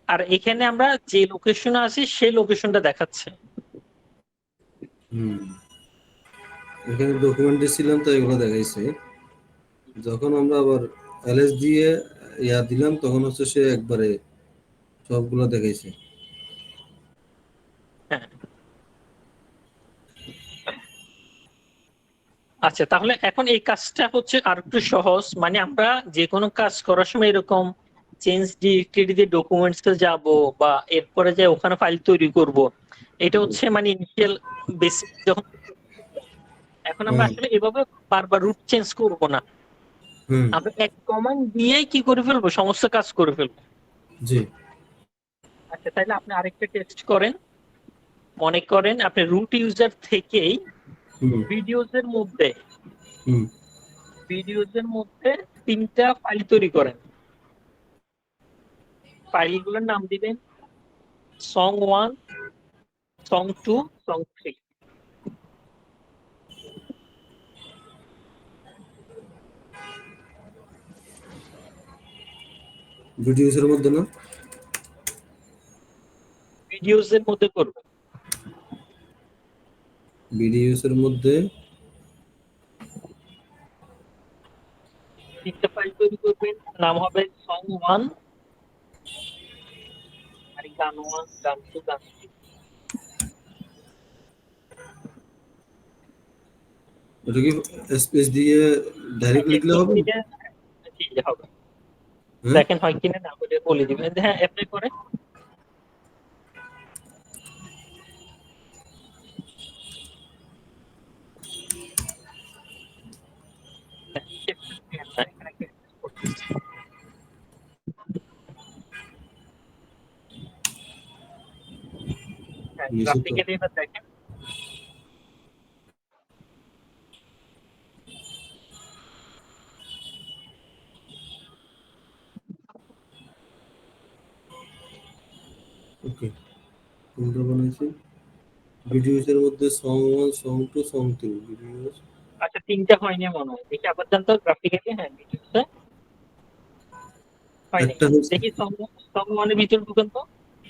আর এখানে আমরা যে লোকেশনে আছি সেই লোকেশনটা দেখাচ্ছে। হুম, এখানে ডকুমেন্টে ছিলাম তো এগুলো দেখাইছে। যখন আমরা আবার এলএস দিয়ে দিলাম তখন হচ্ছে সে একবারে সবগুলো দেখাইছে। আচ্ছা, তাহলে এখন এই কাজটা হচ্ছে আর একটু সহজ। মানে আমরা যে কোনো কাজ করার সময় এরকম চেঞ্জ ডিরেক্টরি দিয়ে ডকুমেন্টস এ যাব বা এরপরে যে ওখানে ফাইল তৈরি করব, এটা হচ্ছে মানে ইনিশিয়াল বেসিক যখন। এখন আমরা হুম আসলে এভাবে বারবার রুট চেঞ্জ করব না, হুম আমরা এক কমান্ড দিয়েই কি করে ফেলবো, সমস্ত কাজ করে ফেলবো। জি আচ্ছা, তাহলে আপনি আরেকটা টেস্ট করেন। মনে করেন আপনি রুট ইউজার থেকেই হুম ভিডিওস এর মধ্যে হুম তিনটা ফাইল তৈরি করেন। ফাইলগুলোর নাম দিবেন song1, song2, song3। ভিডিওসের মধ্যে না ভিডিওস এর মধ্যে করবেন। ভিডিওসের মধ্যে তিনটা ফাইল তৈরি করবেন, নাম হবে song1, আর গান1, গান2, গান3। ওটা কি স্পেস দিয়ে ডাইরেক্ট লিখলে হবে? হবে। হ্যাঁ দেখেন হয় কিনা, না হলে বলে দিবেন। হ্যাঁ, অ্যাপ্লাই করে। হ্যাঁ, নিচে তো গ্রাফিক্যালি এবার দেখেন। ওকে কোনটা বানাইছি ভিডিওসের মধ্যে সং 1 সং 2 সং 3 ভিডিওস আচ্ছা, তিনটা হয়নি মনে হয়, দেখি আবার যান তো গ্রাফিক্যালি। হ্যাঁ, ভিডিওতে হয়নি। একটা হচ্ছে দেখি সং সং ওয়ানের ভিতরে ঢুকেন তো,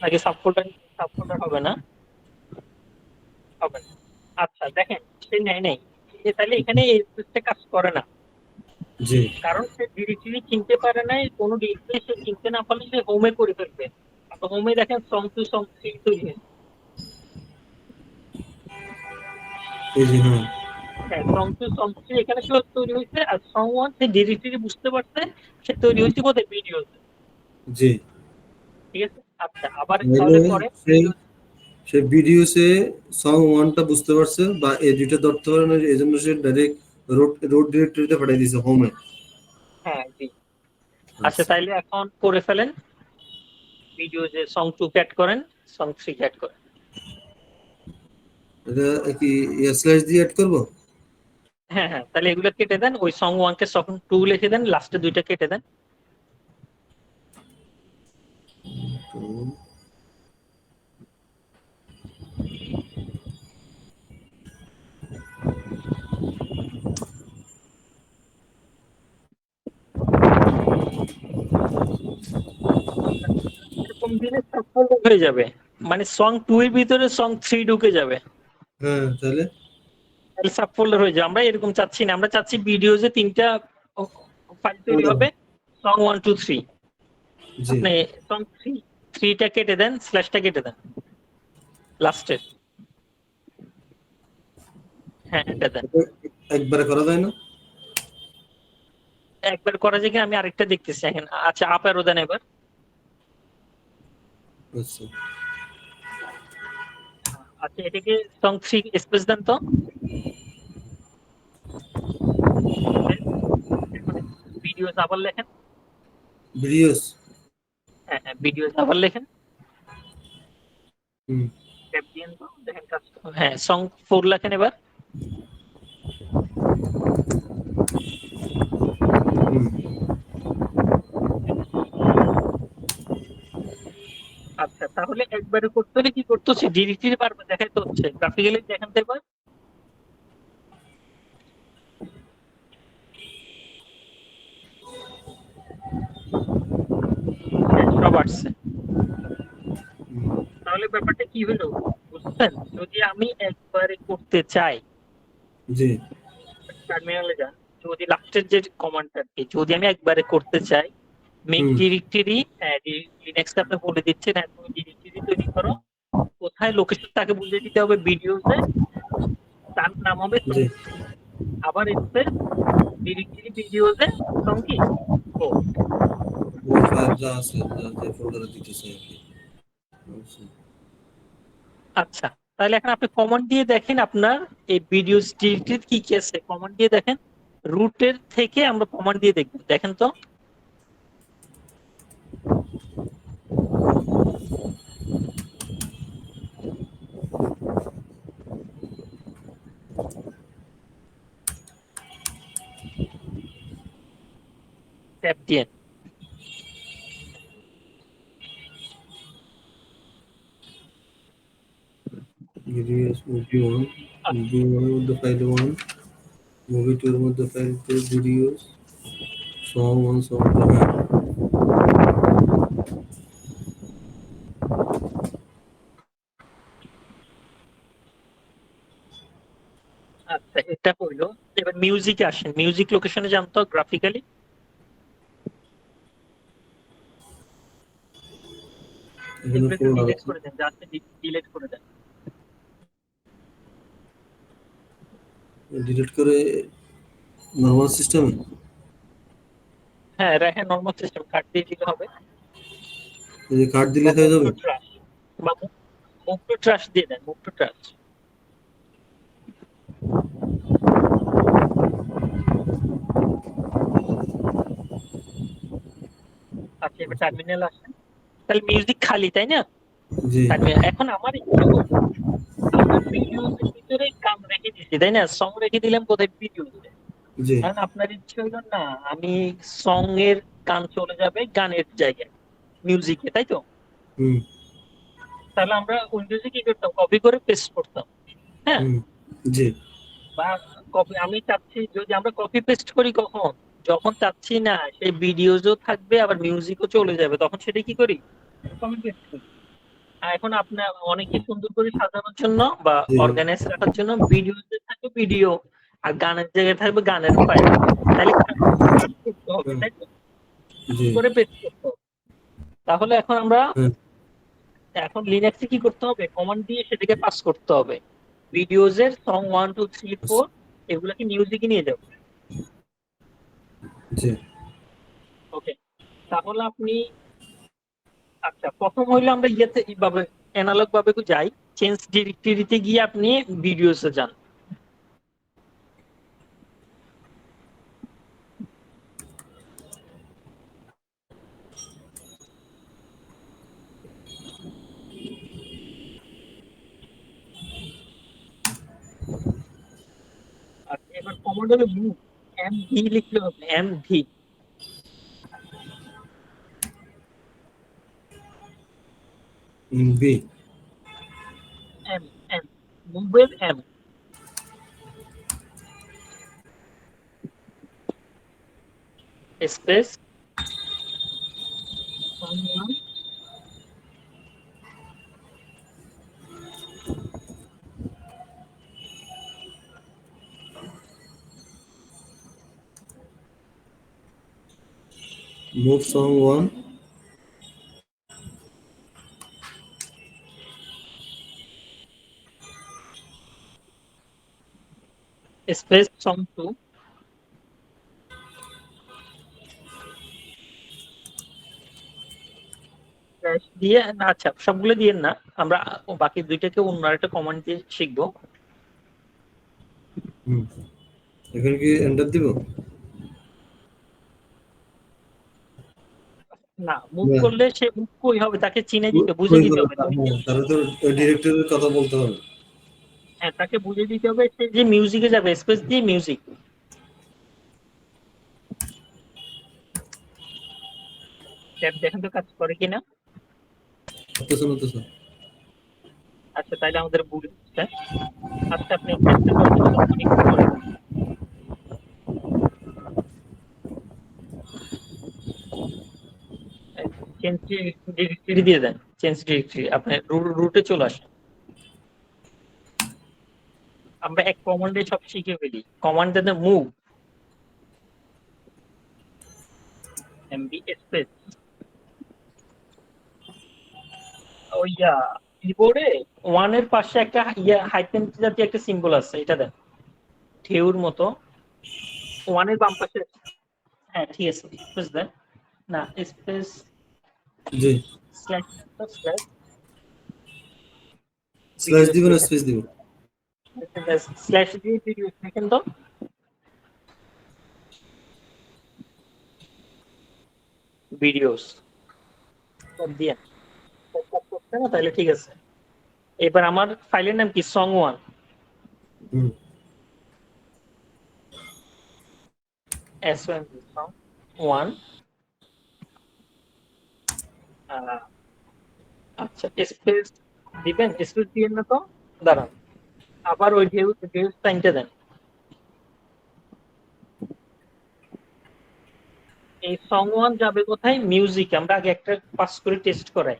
নাকি সাবফোল্ডার হবে না, হবে না। আচ্ছা দেখেন, সে নেয় নাই। তাহলে এখানে এই স্পেসটা কাজ করে না, জি কারণ সে ডিরেক্টরি চিনতে পারে নাই। কোনো ডিরেক্টরি সে চিনতে না পারলে সে হোমে করে ফেলবে। তো হোমে দেখেন song2, song3 তৈরি হয়েছে। এই যে হ্যাঁ হ্যাঁ, song2, song3 এখানে কেউ তৈরি হয়েছে, আর song1 সে ডিরেক্টরি বুঝতে পারছে, সে তৈরি হয়েছে কোথায়, ভিডিও। জি ঠিক আছে। আচ্ছা, আবার তাহলে তাহলে পরে সেই সে ভিডিওসে সং 1 টা বুঝতে পারছে বা এই দুইটা ধরতে পারে না এই জন্য সে ডাইরেক্ট রোড ডিরেক্টরিতে পাঠিয়ে দিয়েছে হোমে হ্যাঁ, জি। আচ্ছা, আচ্ছা তাইলে এখন করে ফেলেন। ভিডিও যে song2 অ্যাড করেন, song3 অ্যাড করেন। এটা কি স্ল্যাশ দিয়ে অ্যাড করব হ্যাঁ হ্যাঁ, তাহলে এগুলো কেটে দেন, ওই song1 কে song2 লিখে দেন, লাস্টে দুইটা কেটে দেন। এরকম দিলে সাবফোল্ডার হয়ে যাবে, মানে song2 এর ভিতরে song3 ঢুকে যাবে। হ্যাঁ তাহলে তাহলে সাবফোল্ডার হয়ে যাবে। আমরা এরকম চাচ্ছি না, আমরা চাচ্ছি ভিডিওজে তিনটা ফাইল তৈরি হবে, song1, 2, 3। জি আপনি song3টা কেটে দেন, স্ল্যাশটা কেটে দেন লাস্টের। হ্যাঁ, এটা দেন। এটা একবারে করা যায় না একবার করা যায় কিনা আমি আরেকটা দেখতেছি এখন। আচ্ছা, আপ অ্যারো দেন এবার। আচ্ছা আচ্ছা, এটাকে song3 স্পেস দেন তো। এখন ভিডিওস আবার লেখেন। ভিডিওস হ্যাঁ হ্যাঁ, ভিডিওস আবার লেখেন। হুম ট্যাব দিয়েন তো, দেখেন কাজ। হ্যাঁ, song4 লেখেন এবার। হুম আচ্ছা, তাহলে একবারে করতে হলে কি করতে হচ্ছে, ডিরেক্টরি বারবার দেখাইতে হচ্ছে। গ্রাফিক্যালি দেখেন তো এবার। হ্যাঁ, সব আসছে। হুম, তাহলে ব্যাপারটা কি হলো বুঝছেন? যদি আমি একবারে করতে চাই, জি টার্মিনালে যান। যদি লাস্টের যে কমান্ডটা কি, যদি আমি একবারে করতে চাই, মেক হুম ডিরেক্টরি, হ্যাঁ লিনাক্সটা আপনি বলে দিচ্ছেন, হ্যাঁ তুমি ডিরেক্টরি তৈরি করো। কোথায় লোকেশন তাকে বুঝিয়ে দিতে হবে, ভিডিওতে তার নাম হবে জি song3। আবার স্পেস ডিরেক্টরি ভিডিওতে সং কি ও ওই ফাইল যা আছে যে ফোল্ডারে দিতেছে আর কি। আচ্ছা। আচ্ছা, তাহলে এখন আপনি কমান্ড দিয়ে দেখেন আপনার এই ভিডিও ডিরেক্টরি কি কি আছে, কমান্ড দিয়ে দেখেন। রুটের থেকে আমরা কমান্ড দিয়ে দেখব, দেখেন তো। ট্যাপ দিয়ে ভিডিওস মুভি 1, মুভি 1 এর মধ্যে ফাইল 1, মুভি 2 এর মধ্যে ফাইল 2 ভিডিওস, সং 1 সং 2 হ্যাঁ। আচ্ছা, এটা হইলো। এবার মিউজিকে আসেন, মিউজিক লোকেশনে যান তো গ্রাফিক্যালি। এখানে এগুলো একটু ফোল্ডার ডিলিট আছে, করে দেন, জাস্ট ডিলিট করে দেন। ডিলিট করে নরমাল সিস্টেমে। হ্যাঁ, রাখেন নরমাল সিস্টেম, কাট দিয়ে দিলে হবে। এই যে কার্ড দিলে বা হয়ে মুভ যাবে। টু ট্রাশ, বা মুভ টু ট্রাশ দিয়ে দেন, মুভ টু ট্রাশ। আচ্ছা, এবার টার্মিনাল আসেন। তাহলে মিউজিক খালি, তাই না? জি টার্মিনাল। এখন আমার ইচ্ছা হলো আমরা ভিডিওস এর ভিতরে গান রেখে দিছি, তাই না? সং রেখে দিলাম কোথায়, ভিডিওতে। জি। কারণ আপনার ইচ্ছে হইলো না আমি সং এর গান চলে যাবে গানের জায়গায় মিউজিকে, তাই তো? হুম তাহলে আমরা উইন্ডোজে কি করতাম, কপি করে পেস্ট করতাম। হ্যাঁ। হুম। জি বা কপি, আমি চাচ্ছি যদি আমরা কপি পেস্ট করি কখন, যখন চাচ্ছি না সেই ভিডিওজও থাকবে আবার মিউজিকও চলে যাবে, তখন সেটা কি করি, কপি পেস্ট করি। আর এখন আপনার অনেকে সুন্দর করে সাজানোর জন্য বা জি। অর্গানাইজ রাখার জন্য ভিডিওতে থাকবে ভিডিও, আর গানের জায়গায় থাকবে গানের ফাইল। তাহলে paste করতে হবে, হ্যাঁ, তাই তো? জি করে পেস্ট করতে হবে। তাহলে এখন আমরা, হ্যাঁ। এখন লিনাক্সে কি করতে হবে, কমান্ড দিয়ে সেটাকে পাস করতে হবে। ভিডিওজ এর সং 1 2 3 4 এগুলাকে মিউজিকে নিয়ে যাবো। জি ওকে, তাহলে আপনি, আচ্ছা প্রথম হইলো আমরা ইয়েতে এইভাবে অ্যানালগ ভাবে যাই, চেঞ্জ ডিরেক্টরিতে গিয়ে আপনি ভিডিওসে যান। আর এবার কমান্ড হলো মুভ, এম ভি লিখলে হবে, M V. B. M, M, মুভের M, space move song 1, space song 2 দিয়ে না, আচ্ছা সবগুলো দিয়ে না, আমরা বাকি দুইটাকে অন্য একটা কমান্ড দিয়ে শিখবো। হুম। এখানে কি এন্টার দিব? না, মুভ না, করলে সে মুভ কই হবে তাকে চিনে দিতে, বুঝে কই দিতে হবে হবে তুমি যে, হ্যাঁ, তাহলে তো ডিরেক্টরের কথা বলতে হবে। হ্যাঁ তাকে বুঝে দিতে হবে সে যে মিউজিকে যাবে, স্পেস দিয়ে মিউজিক। ট্যাব দেখেন তো কাজ করে কিনা। হতেছে না তো স্যার। আচ্ছা, তাইলে আমাদের ভুল হচ্ছে। আচ্ছা, আপনি চেষ্টা করেন তো, একটু করেন। চেঞ্জ ডিরেক্টরি দিয়ে দেন, চেঞ্জ ডিরেক্টরি, আপনি রুটে চলে আসেন। আমরা এক কমান্ডে সব শিখে ফেলি, কমান্ড দেন মুভ এমবি স্পেস, ওই কিবোর্ডে ওয়ান এর পাশে একটা ইয়া হাইফেন জাতীয় একটা সিম্বল আছে, এটা দেন, ঢেউর মতো। ওয়ানের বাম পাশে, হ্যাঁ ঠিক আছে, স্পেস দেন না, স্পেস জি স্ল্যাশ স্ল্যাশ স্ল্যাশ ভিডিওস দিব না লিখেন, স্পেস দিব? স্ল্যাশ দিয়ে ভিডিওস লিখেন তো, ভিডিওস দিয়ে করতে না, তাহলে ঠিক আছে। এবার আমার ফাইলের নাম কি, সং ওয়ান, হুম SONG সং ওয়ান। আচ্ছা স্পেস দিবেন, স্পেস দিবেন না তো, দাঁড়ান, আবার ওই ঢেউ ঢেউ সাইনটা দেন। এই সং ওয়ান যাবে কোথায়, মিউজিক, আমরা আগে একটা পাস করে টেস্ট করাই,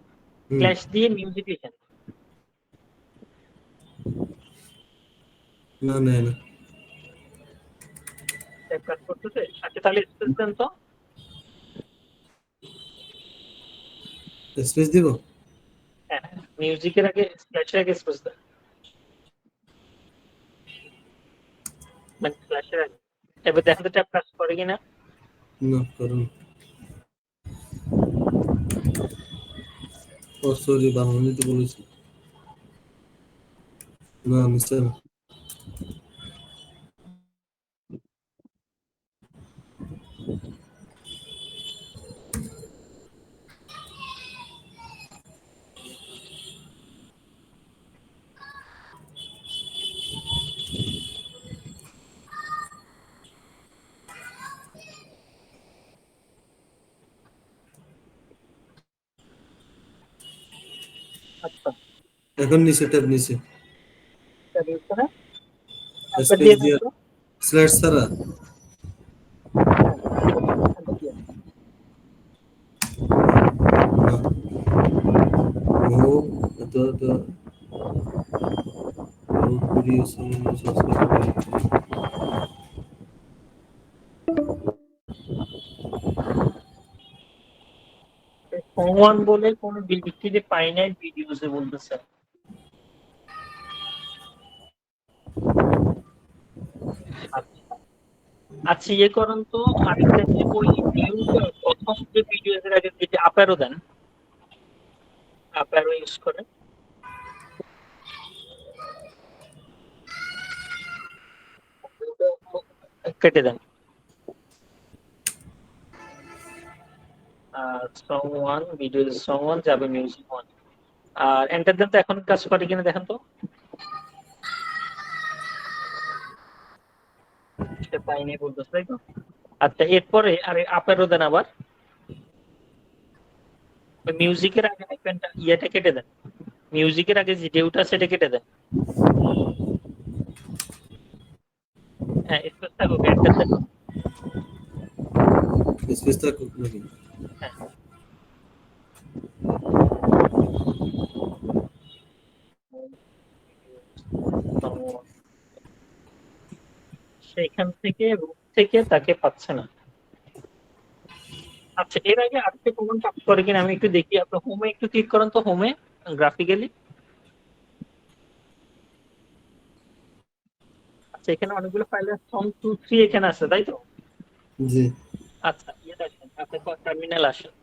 হুম স্ল্যাশ দিয়ে মিউজিক লিখেন। না না না কাজ করতেছে, আচ্ছা তাহলে স্পেস দেন তো, স্পেস দিব? হ্যাঁ মিউজিকের আগে স্ল্যাশের আগে স্পেস দেন, মানে স্ল্যাশের আগে। এবার দেখেন তো ট্যাব কাজ করে কিনা। না করুন। ও সরি, বাংলাতে বলেছি। না মিস্টার না। আচ্ছা এখন নিচে ট্যাব নিচে ট্যাব ইউজ করে একবার স্পেস দিয়ে দেন দিয়ে তো, স্ল্যাশ ছাড়া। হ্যাঁ দিয়ে দেন, একবার দিয়ে দেন। ও এটা এটা ভিডিও সাবস্ক্রাইব। সং ওয়ান বলে কোনো ডিরেক্টরি পাই নাই, ভিডিওসে বলতেছে। আচ্ছা আচ্ছা, ইয়ে করেন তো আরেকটা, যে ওই ভিউটা প্রথম যে ভিডিও এর আগে যেটা আপারও দেন, আপারও ইউজ করেন, কেটে দেন। Song one video, song one যাবে মিউজিক ওয়ান, আর এন্টার দেন তো, এখন কাজ করে কিনা দেখেন তো। সেটা পাইনি বলতেছে, তাই তো। আচ্ছা এরপরে আরে আপারও দেন আবার, ওই মিউজিকের আগে আইকনটা ইয়েটা কেটে দেন, মিউজিকের আগে যে ডেউটা সেটা কেটে দেন। হ্যাঁ স্পেস থাকুক, এন্টার দেন। স্পেস থাকুক নাকি? হ্যাঁ সেখান থেকে রুট থেকে তাকে পাচ্ছে না। আচ্ছা এর আগে আরেকটা কমন কাজ করে কিনা আমি একটু দেখি, আপনার হোমে একটু ক্লিক করেন তো, হোমে গ্রাফিক্যালি। আচ্ছা এখানে অনেকগুলো ফাইল আছে, সং 2 3 এখানে আছে, তাই তো। জি আচ্ছা ইয়ে দেখেন, আপনি টার্মিনাল আসেন,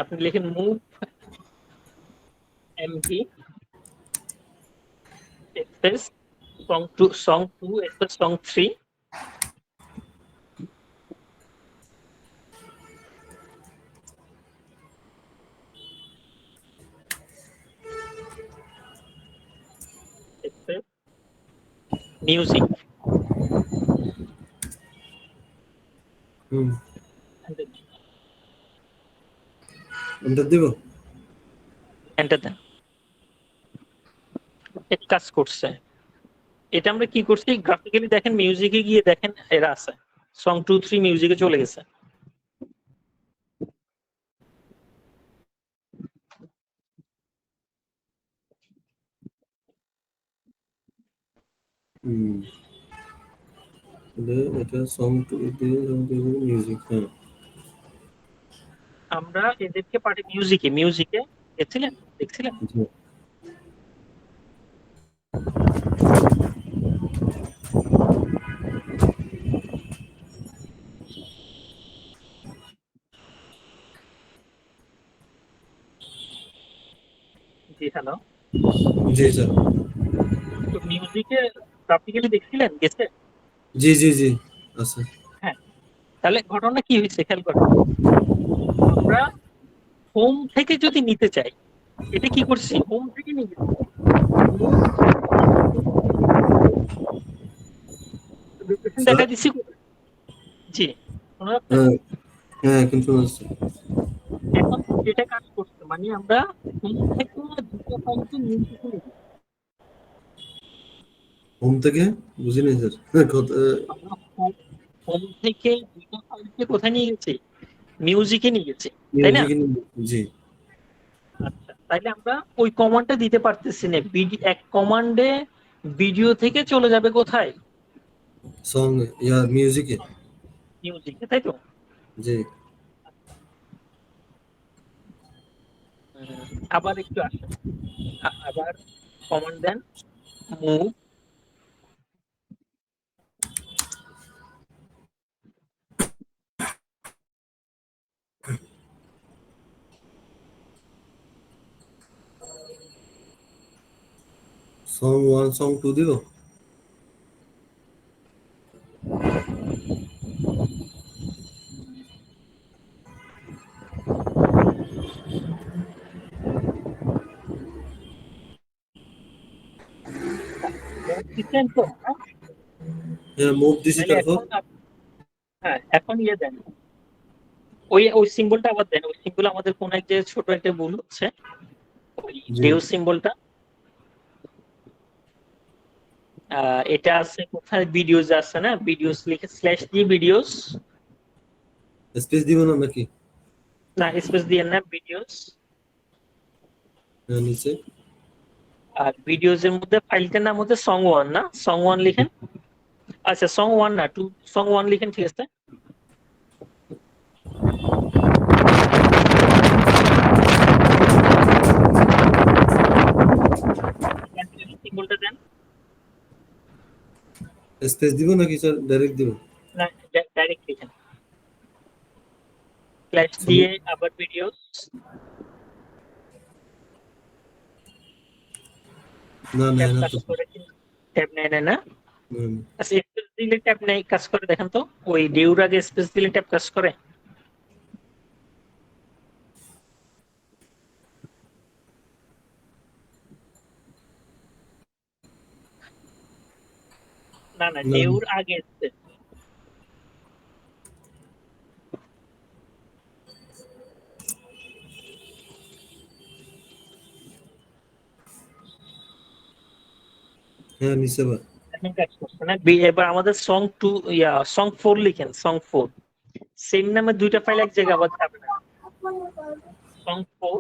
আপনি লিখেন move MV space song 2 space song 3 space music, hmm enter দিব? এন্টার দেন। এক কাজ করছে, এটা আমরা কি করছি, গ্রাফিক্যালি দেখেন, মিউজিকে গিয়ে দেখেন এরা আছে, সং 2 3 মিউজিকে চলে গেছে। হুম এটা সং টু মিউজিক। হ্যাঁ আমরা এদেরকে পার্টি মিউজিকে মিউজিকে গেছিলেন, দেখছিলেন। জি হ্যালো, জি স্যার। তো মিউজিকে প্র্যাকটিক্যালি দেখছিলেন গেছে? জি জি জি আচ্ছা। হ্যাঁ, তাহলে ঘটনা কি হয়েছে খেয়াল করেন। আমরা হোম থেকে যদি নিতে চাই, এটা কি করছি, হোম থেকে নিয়ে গেছি। Location sir. দেখা দিচ্ছি কোথায়? জি, শোনা যাচ্ছে? হ্যাঁ হ্যাঁ এখন শোনা যাচ্ছে। এখন যেটা কাজ করছে মানে আমরা হোম থেকে দুটো ফাইলকে মিউজিকে নিয়ে গেছি। হোম থেকে বুঝি নাই স্যার। আমরা হোম হোম থেকে দুটো ফাইলকে কোথায় নিয়ে গেছি, মিউজিকে নিয়ে গেছি, তাই না? মিউজিক। জি। আচ্ছা, তাইলে আমরা ওই কমান্ডটা দিতে পারতেছি না। এক কমান্ডে ভিডিও থেকে চলে যাবে কোথায়, সং ইয়া মিউজিকে। মিউজিকে, তাই তো? জি। আবার একটু আসেন, আবার কমান্ড দেন, move. Song one song two দিব। মুভ দিচ্ছেন তো, হ্যাঁ? হ্যাঁ মুভ দিছি তাহলে তারপর। এখন হ্যাঁ, এখন ইয়ে দেন, ওই ওই সিম্বলটা আবার দেন। ওই সিম্বল আমাদের কোন এক যে ছোট একটা ভুল হচ্ছে, ওই জি। ডেউ সিম্বলটা। এটা আছে কোথায়, ভিডিওস আছে না, ভিডিওস লিখে স্ল্যাশ দিয়ে ভিডিওস, স্পেস দিব না নাকি? না স্পেস দিয়ে না, ভিডিওস। হ্যাঁ নিচে। আর ভিডিওস এর মধ্যে ফাইলটার নাম হচ্ছে সং ওয়ান, না সং ওয়ান লিখেন। আচ্ছা সং ওয়ান না, টু, সং ওয়ান লিখেন, ঠিক আছে। সিম্বলটা দেন। স্পেস দিব নাকি স্যার ডাইরেক্ট দিব? না, ডাইরেক্ট লিখেন, স্ল্যাশ সং- দিয়ে আবার ভিডিওস। না না ট্যাব না কাজ তো। করে, ট্যাব নেয় না, না? না, না। আচ্ছা স্পেস দিলে ট্যাব নেই কাজ করে, দেখেন তো। ওই ডেউর আগে স্পেস দিলে ট্যাব কাজ করে? না না, না, ডেউর আগে স্পেস। হ্যাঁ নিচে বা। এখন কাজ করছে না। এবার আমাদের সং টু, সং ফোর লিখেন, সং ফোর। সেম নামে দুইটা ফাইল এক জায়গায় আবার যাবে না। Song four.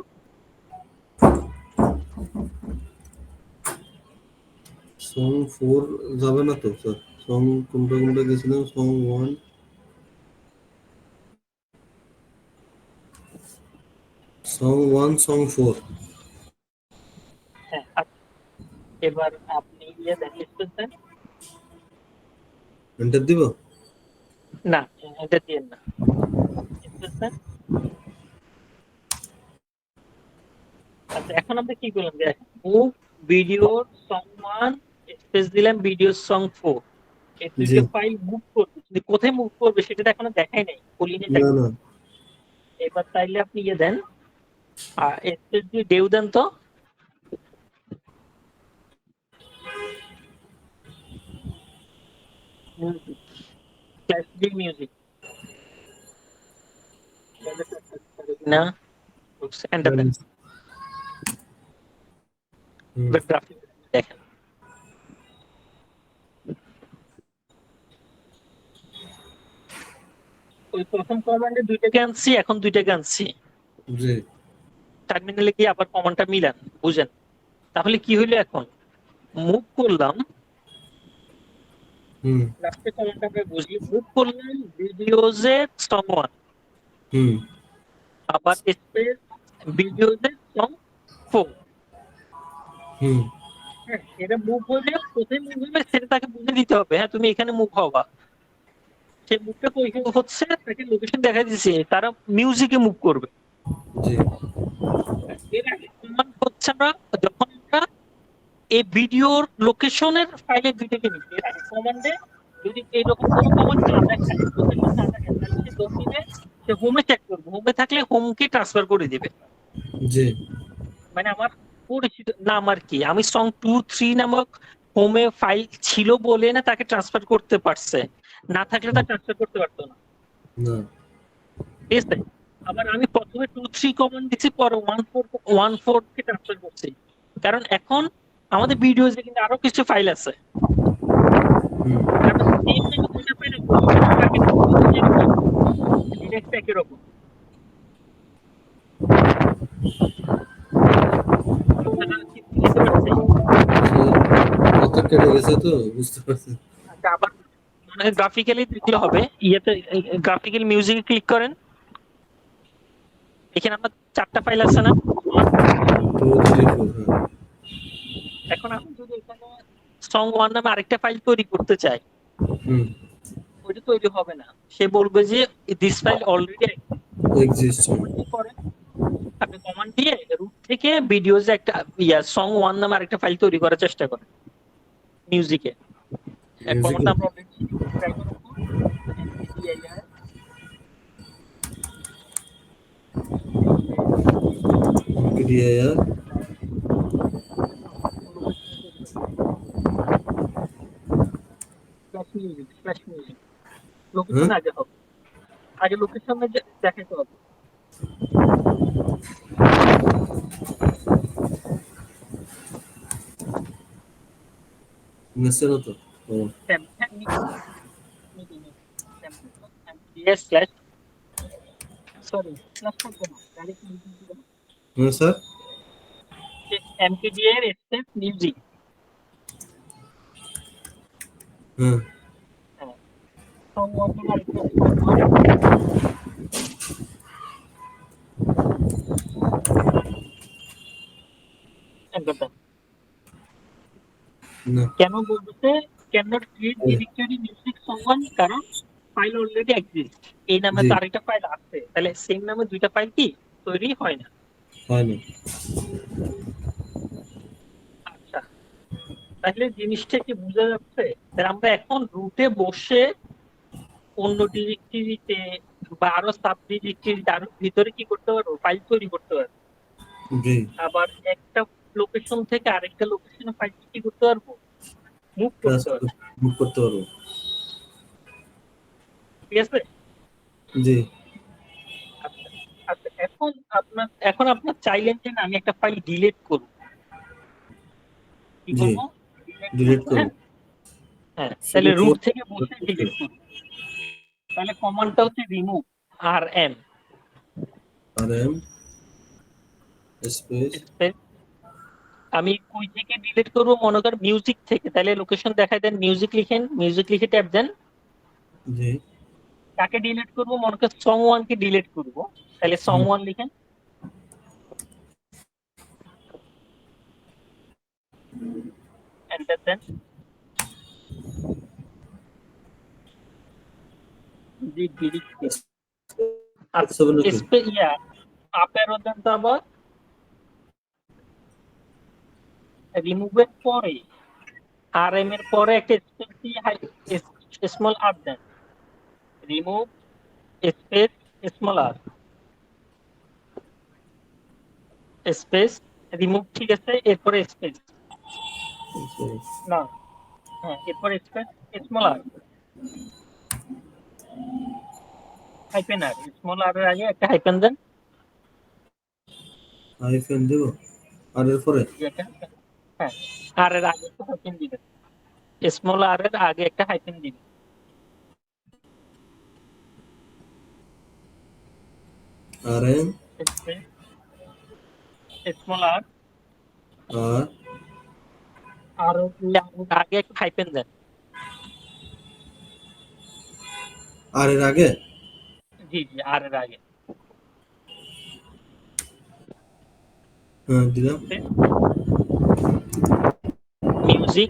সং ফোর যাবে না তো স্যার। সং কোনটা কোনটা গেছিলাম, song one, song one song four. হ্যাঁ, আচ্ছা, এবার আপনি ইয়ে দেন, স্পেস দেন। এন্টার দিব। না, এটা দিয়ে না, স্পেস দেন। আচ্ছা, এখন আমরা কি করলাম, যে move video song one, space দিলাম ভিডিও সং ফোর। এই জি। দুইটা ফাইল মুভ করবে, কিন্তু কোথায় মুভ করবে সেটা তো এখনো দেখাই নাই, বলিনি না তাকে। না। এবার তাইলে আপনি ইয়ে দেন, আর স্পেস দিয়ে ডেউ দেন তো। Music, slash D music. না, এন্টার দেন। হুম, এবার গ্রাফিক দেখেন। ওই প্রথম কমান্ডে দুইটাকে আনছি, এখন দুইটাকে আনছি। জি। টার্মিনালে গিয়ে আবার কমান্ডটা মিলান, বুঝেন। তাহলে কি হইলো, এখন মুভ করলাম, হুম লাস্টে কমান্ডটা আমরা বুঝি, মুভ করলাম ভিডিওজে সং ওয়ান, হুম আবার স্পেস ভিডিওজে সং ফোর। হুম। হ্যাঁ, এটা মুভ হলে কোথায় মুভ হবে সেটা তাকে বুঝে দিতে হবে। হ্যাঁ, তুমি এখানে মুভ হবা, সেই মুভটা কই হচ্ছে তাকে লোকেশন দেখা দিচ্ছে, তারা মিউজিকে মুভ করবে। জি। এর আগে কমান্ড হচ্ছে আমরা যখন আমরা এই ভিডিওর লোকেশনের ফাইলে দুইটাকে নিচ্ছি, এর আগে কমান্ডে যদি এইরকম কোনো কমান্ড না দেখায়, লোকেশন না দেখায়, তাহলে সে দৌড় দিবে, সে হোমে চেক করবে, হোমে থাকলে হোমকে ট্রান্সফার করে দিবে। জি মানে আমার পরিচিত নাম আর কি, আমি সং 2 3 নামক হোমে ফাইল ছিল বলে না তাকে ট্রান্সফার করতে পারছে, না থাকলে তা ট্রান্সফার করতে পারতো না। না ঠিক আছে, আবার আমি প্রথমে 2 3 কমান্ড দিচ্ছি, পরে 1 4 কে ট্রান্সফার করছি, কারণ এখন আমাদের ভিডিওতে কিন্তু আরো কিছু ফাইল আছে, হুম কারণ সেম নামে দুইটা ফাইল লোকেশন থাকে না, কিন্তু যেরকম ডিরেক্ট একই রকম। কথাটা কি বুঝতে পারছি? কত কেটে গেছে তো বুঝতে পারছি। আচ্ছা, আবার মনে হয় গ্রাফিক্যালি দেখলে হবে, ইয়েতে গ্রাফিক্যাল মিউজিক ক্লিক করেন, এখানে আপনার 4টা ফাইল আছে না? 2 3 4 হ্যাঁ এখন আমি যদি এখানে সং 1 নামে আরেকটা ফাইল তৈরি করতে চাই, হুম ওইটা তৈরি হবে না, সে বলবে যে this file already exist command দিয়ে করেন। আপনি কমান্ড দিয়ে রুট থেকে ভিডিওতে একটা সং 1 নামে আরেকটা ফাইল তৈরি করার চেষ্টা করেন মিউজিকে। মিউজিক কমান্ডটা আমরা অলরেডি শিখেছি, ট্রাই করুন। mkdir space ক্রিয়া লোকেশনে তৈরি করতে হবে, স্ল্যাশ মিউজিক হ্যাঁ লোকেশন আগে হবে, আগে লোকেশনে দেখাতে হবে। নিচ্ছে না তো ও mkdir স্ল্যাশ, সরি স্ল্যাশ থাকবে না, ডাইরেক্ট মিউজিক দিবেন, হ্যাঁ স্যার mkdir স্পেস মিউজিক। হ্যাঁ হ্যাঁ, সং 1 নামে আরেকটা সং 1 এন্টার দেন। না কেন বলতেছে can not create directory music song 1, কারণ ফাইল অলরেডি এক্সিস্ট, এই নামে জি তো আরেকটা ফাইল আছে, তাহলে সেম নামে দুইটা ফাইল কি তৈরি হয় না। হয় না আচ্ছা, তাহলে জিনিসটা কি বোঝা যাচ্ছে? তাহলে আমরা এখন রুটে বসে অন্য ডিরেক্টরিতে বা আরো সাব ডিরেক্টরিতে আরো ভিতরে কি করতে পারবো, ফাইল তৈরি করতে পারবো। জি আবার একটা লোকেশন থেকে আরেকটা লোকেশনে ফাইল কি করতে পারবো, মুভ করতে ট্রান্সফার পারবো। বুক করতে পারবো ঠিক আছে। জি আচ্ছা, আচ্ছা, এখন আপনার চাইলেন যে না, আমি একটা ফাইল ডিলিট করব, কি জি করব, ডিলিট ডিলিট করব। করুন হ্যাঁ, হ্যাঁ, শুধু তাহলে রুট ফোর থেকে বসে ডিলিট করব। তাহলে কমান্ডটা হচ্ছে remove R M R M space space. আমি কই থেকে ডিলিট করব, মনে কর মিউজিক থেকে, তাহলে লোকেশন দেখায় দেন, মিউজিক লিখেন, মিউজিক লিখে ট্যাব দেন। জি কাকে ডিলিট করব, মনে কর সং 1 কে ডিলিট করব, তাহলে সং হুম 1 লিখেন, এন্টার দেন। জি ডিলিট দিন। আচ্ছা, সেভেন ওকে আপ অ্যারো দেন, তো আবার রিমুভের পরে আর এম এর পরে একটা স্পেস দিয়ে স্মল আর দেন, রিমুভ স্পেস স্মল আর স্পেস রিমুভ। ঠিক আছে, এরপরে স্পেস, না, হ্যাঁ, এরপরে স্পেস স্মল আর, হাইপেন আর, স্মল আর এর আগে একটা হাইপেন দেন। হাইফেন দেব আর এর পরে যেটা, হ্যাঁ, আর এর আগে একটা হাইপেন দিবেন, স্মল আর এর আগে একটা হাইপেন দিবেন, আর এম স্পেস স্মল আর, আর আর আগে একটা হাইপেন দেন। আর এর আগে জি জি, আর এর আগে হ্যাঁ দিলাম মিউজিক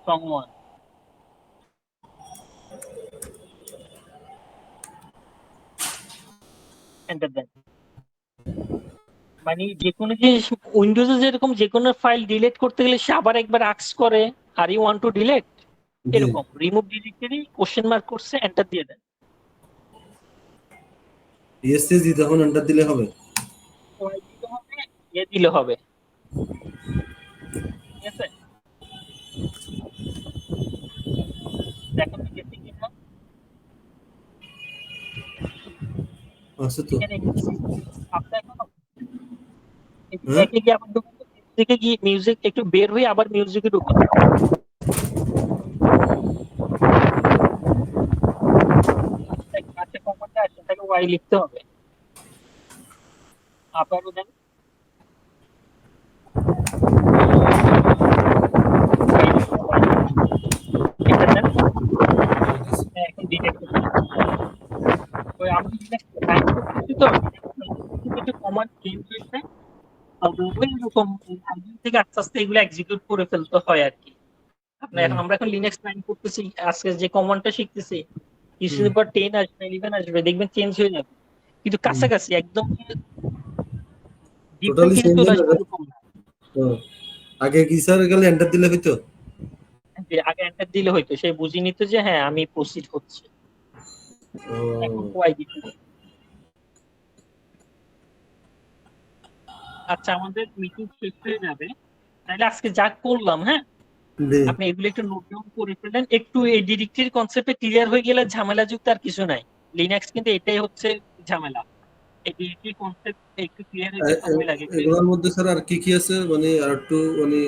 সং 1। এন্টার দেন। মানে যে কোনো জিনিস উইন্ডোজে যেরকম যে কোনো ফাইল ডিলিট করতে গেলে সে আবার একবার আস্ক করে are you want to delete, জি এরকম রিমুভ ডিরেক্টরি কোশ্চেন মার্ক করছে এন্টার দিয়ে দেন। ইএসসি তখন এন্টার দিলে হবে। ওয়াই দিলে হবে, এ দিলে হবে, ঠিক আছে? দেখো তো গেছে কিনা। আছে তো। এখানে আপনার এখন হ্যাঁ ব্যাকে গিয়ে আবার ঢুকুন, মিউজিকে গিয়ে মিউজিক একটু বের হয়ে আবার মিউজিকে ঢুকুন। কাছে কমান্ডে আসে তাকে ওয়াই লিখতে হবে, আবারও দেন ওয়াই লিখতে, ওয়াই এন্টার দেন। হ্যাঁ, এখন ডিটেক্ট করতে হবে। ওই আমি লিনাক্স টাইপ করতেছি তো কিছু কমান্ড চেঞ্জ হয়েছে, তবে ওই রকম আগে থেকে আস্তে আস্তে এগুলো এক্সিকিউট করে ফেলতে হয় আর কি। আমরা এখন লিনাক্স টাইপ করতেছি, আজকে যে কমান্ডটা শিখতেছি কিছুদিন পর 10 আসবে 11 আসবে দেখবেন চেঞ্জ হয়ে যাবে, কিন্তু কাছাকাছি একদম ডিফারেন্ট টোটালি কিছু চেঞ্জ চলে হয়ে আসবে যাবে। এরকম না। তো আগে কি স্যার গেলে এন্টার দিলে হইতো। যে আগে এন্টার দিলে হয়তো সে বুঝে নিত যে হ্যাঁ আমি প্রসিড হচ্ছে, এখন ও ওয়াই দিতে হবে। আচ্ছা আমাদের মিটিং শেষ হয়ে যাবে, তাহলে আজকে যা করলাম, হ্যাঁ জি আপনি এগুলো একটু নোট ডাউন করে ফেলেন, একটু এই ডিরেক্টরি কনসেপ্টে ক্লিয়ার হয়ে গেলে ঝামেলা যুক্ত আর কিছু নাই। লিনাক্স কিন্তু এটাই হচ্ছে ঝামেলা, এই ডিরেক্টরি কনসেপ্ট একটু ক্লিয়ার হইতে সময় লাগে। এগুলোর মধ্যে স্যার আর কি কি আছে মানে আর একটু মানে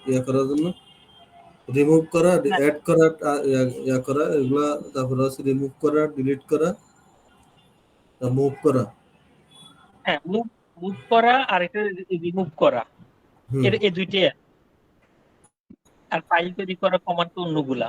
ইয়া করার জন্য, রিমুভ করা, হ্যাঁ অ্যাড করা, ইয়া করা এগুলা, তারপরে আছে রিমুভ করা, ডিলিট করা, মুভ করা। হ্যাঁ, মুভ মুভ করা আর এটা রিমুভ করা, হুম এর এই দুইটাই। আর ফাইল তৈরি করা কমান্ড তো অন্যগুলা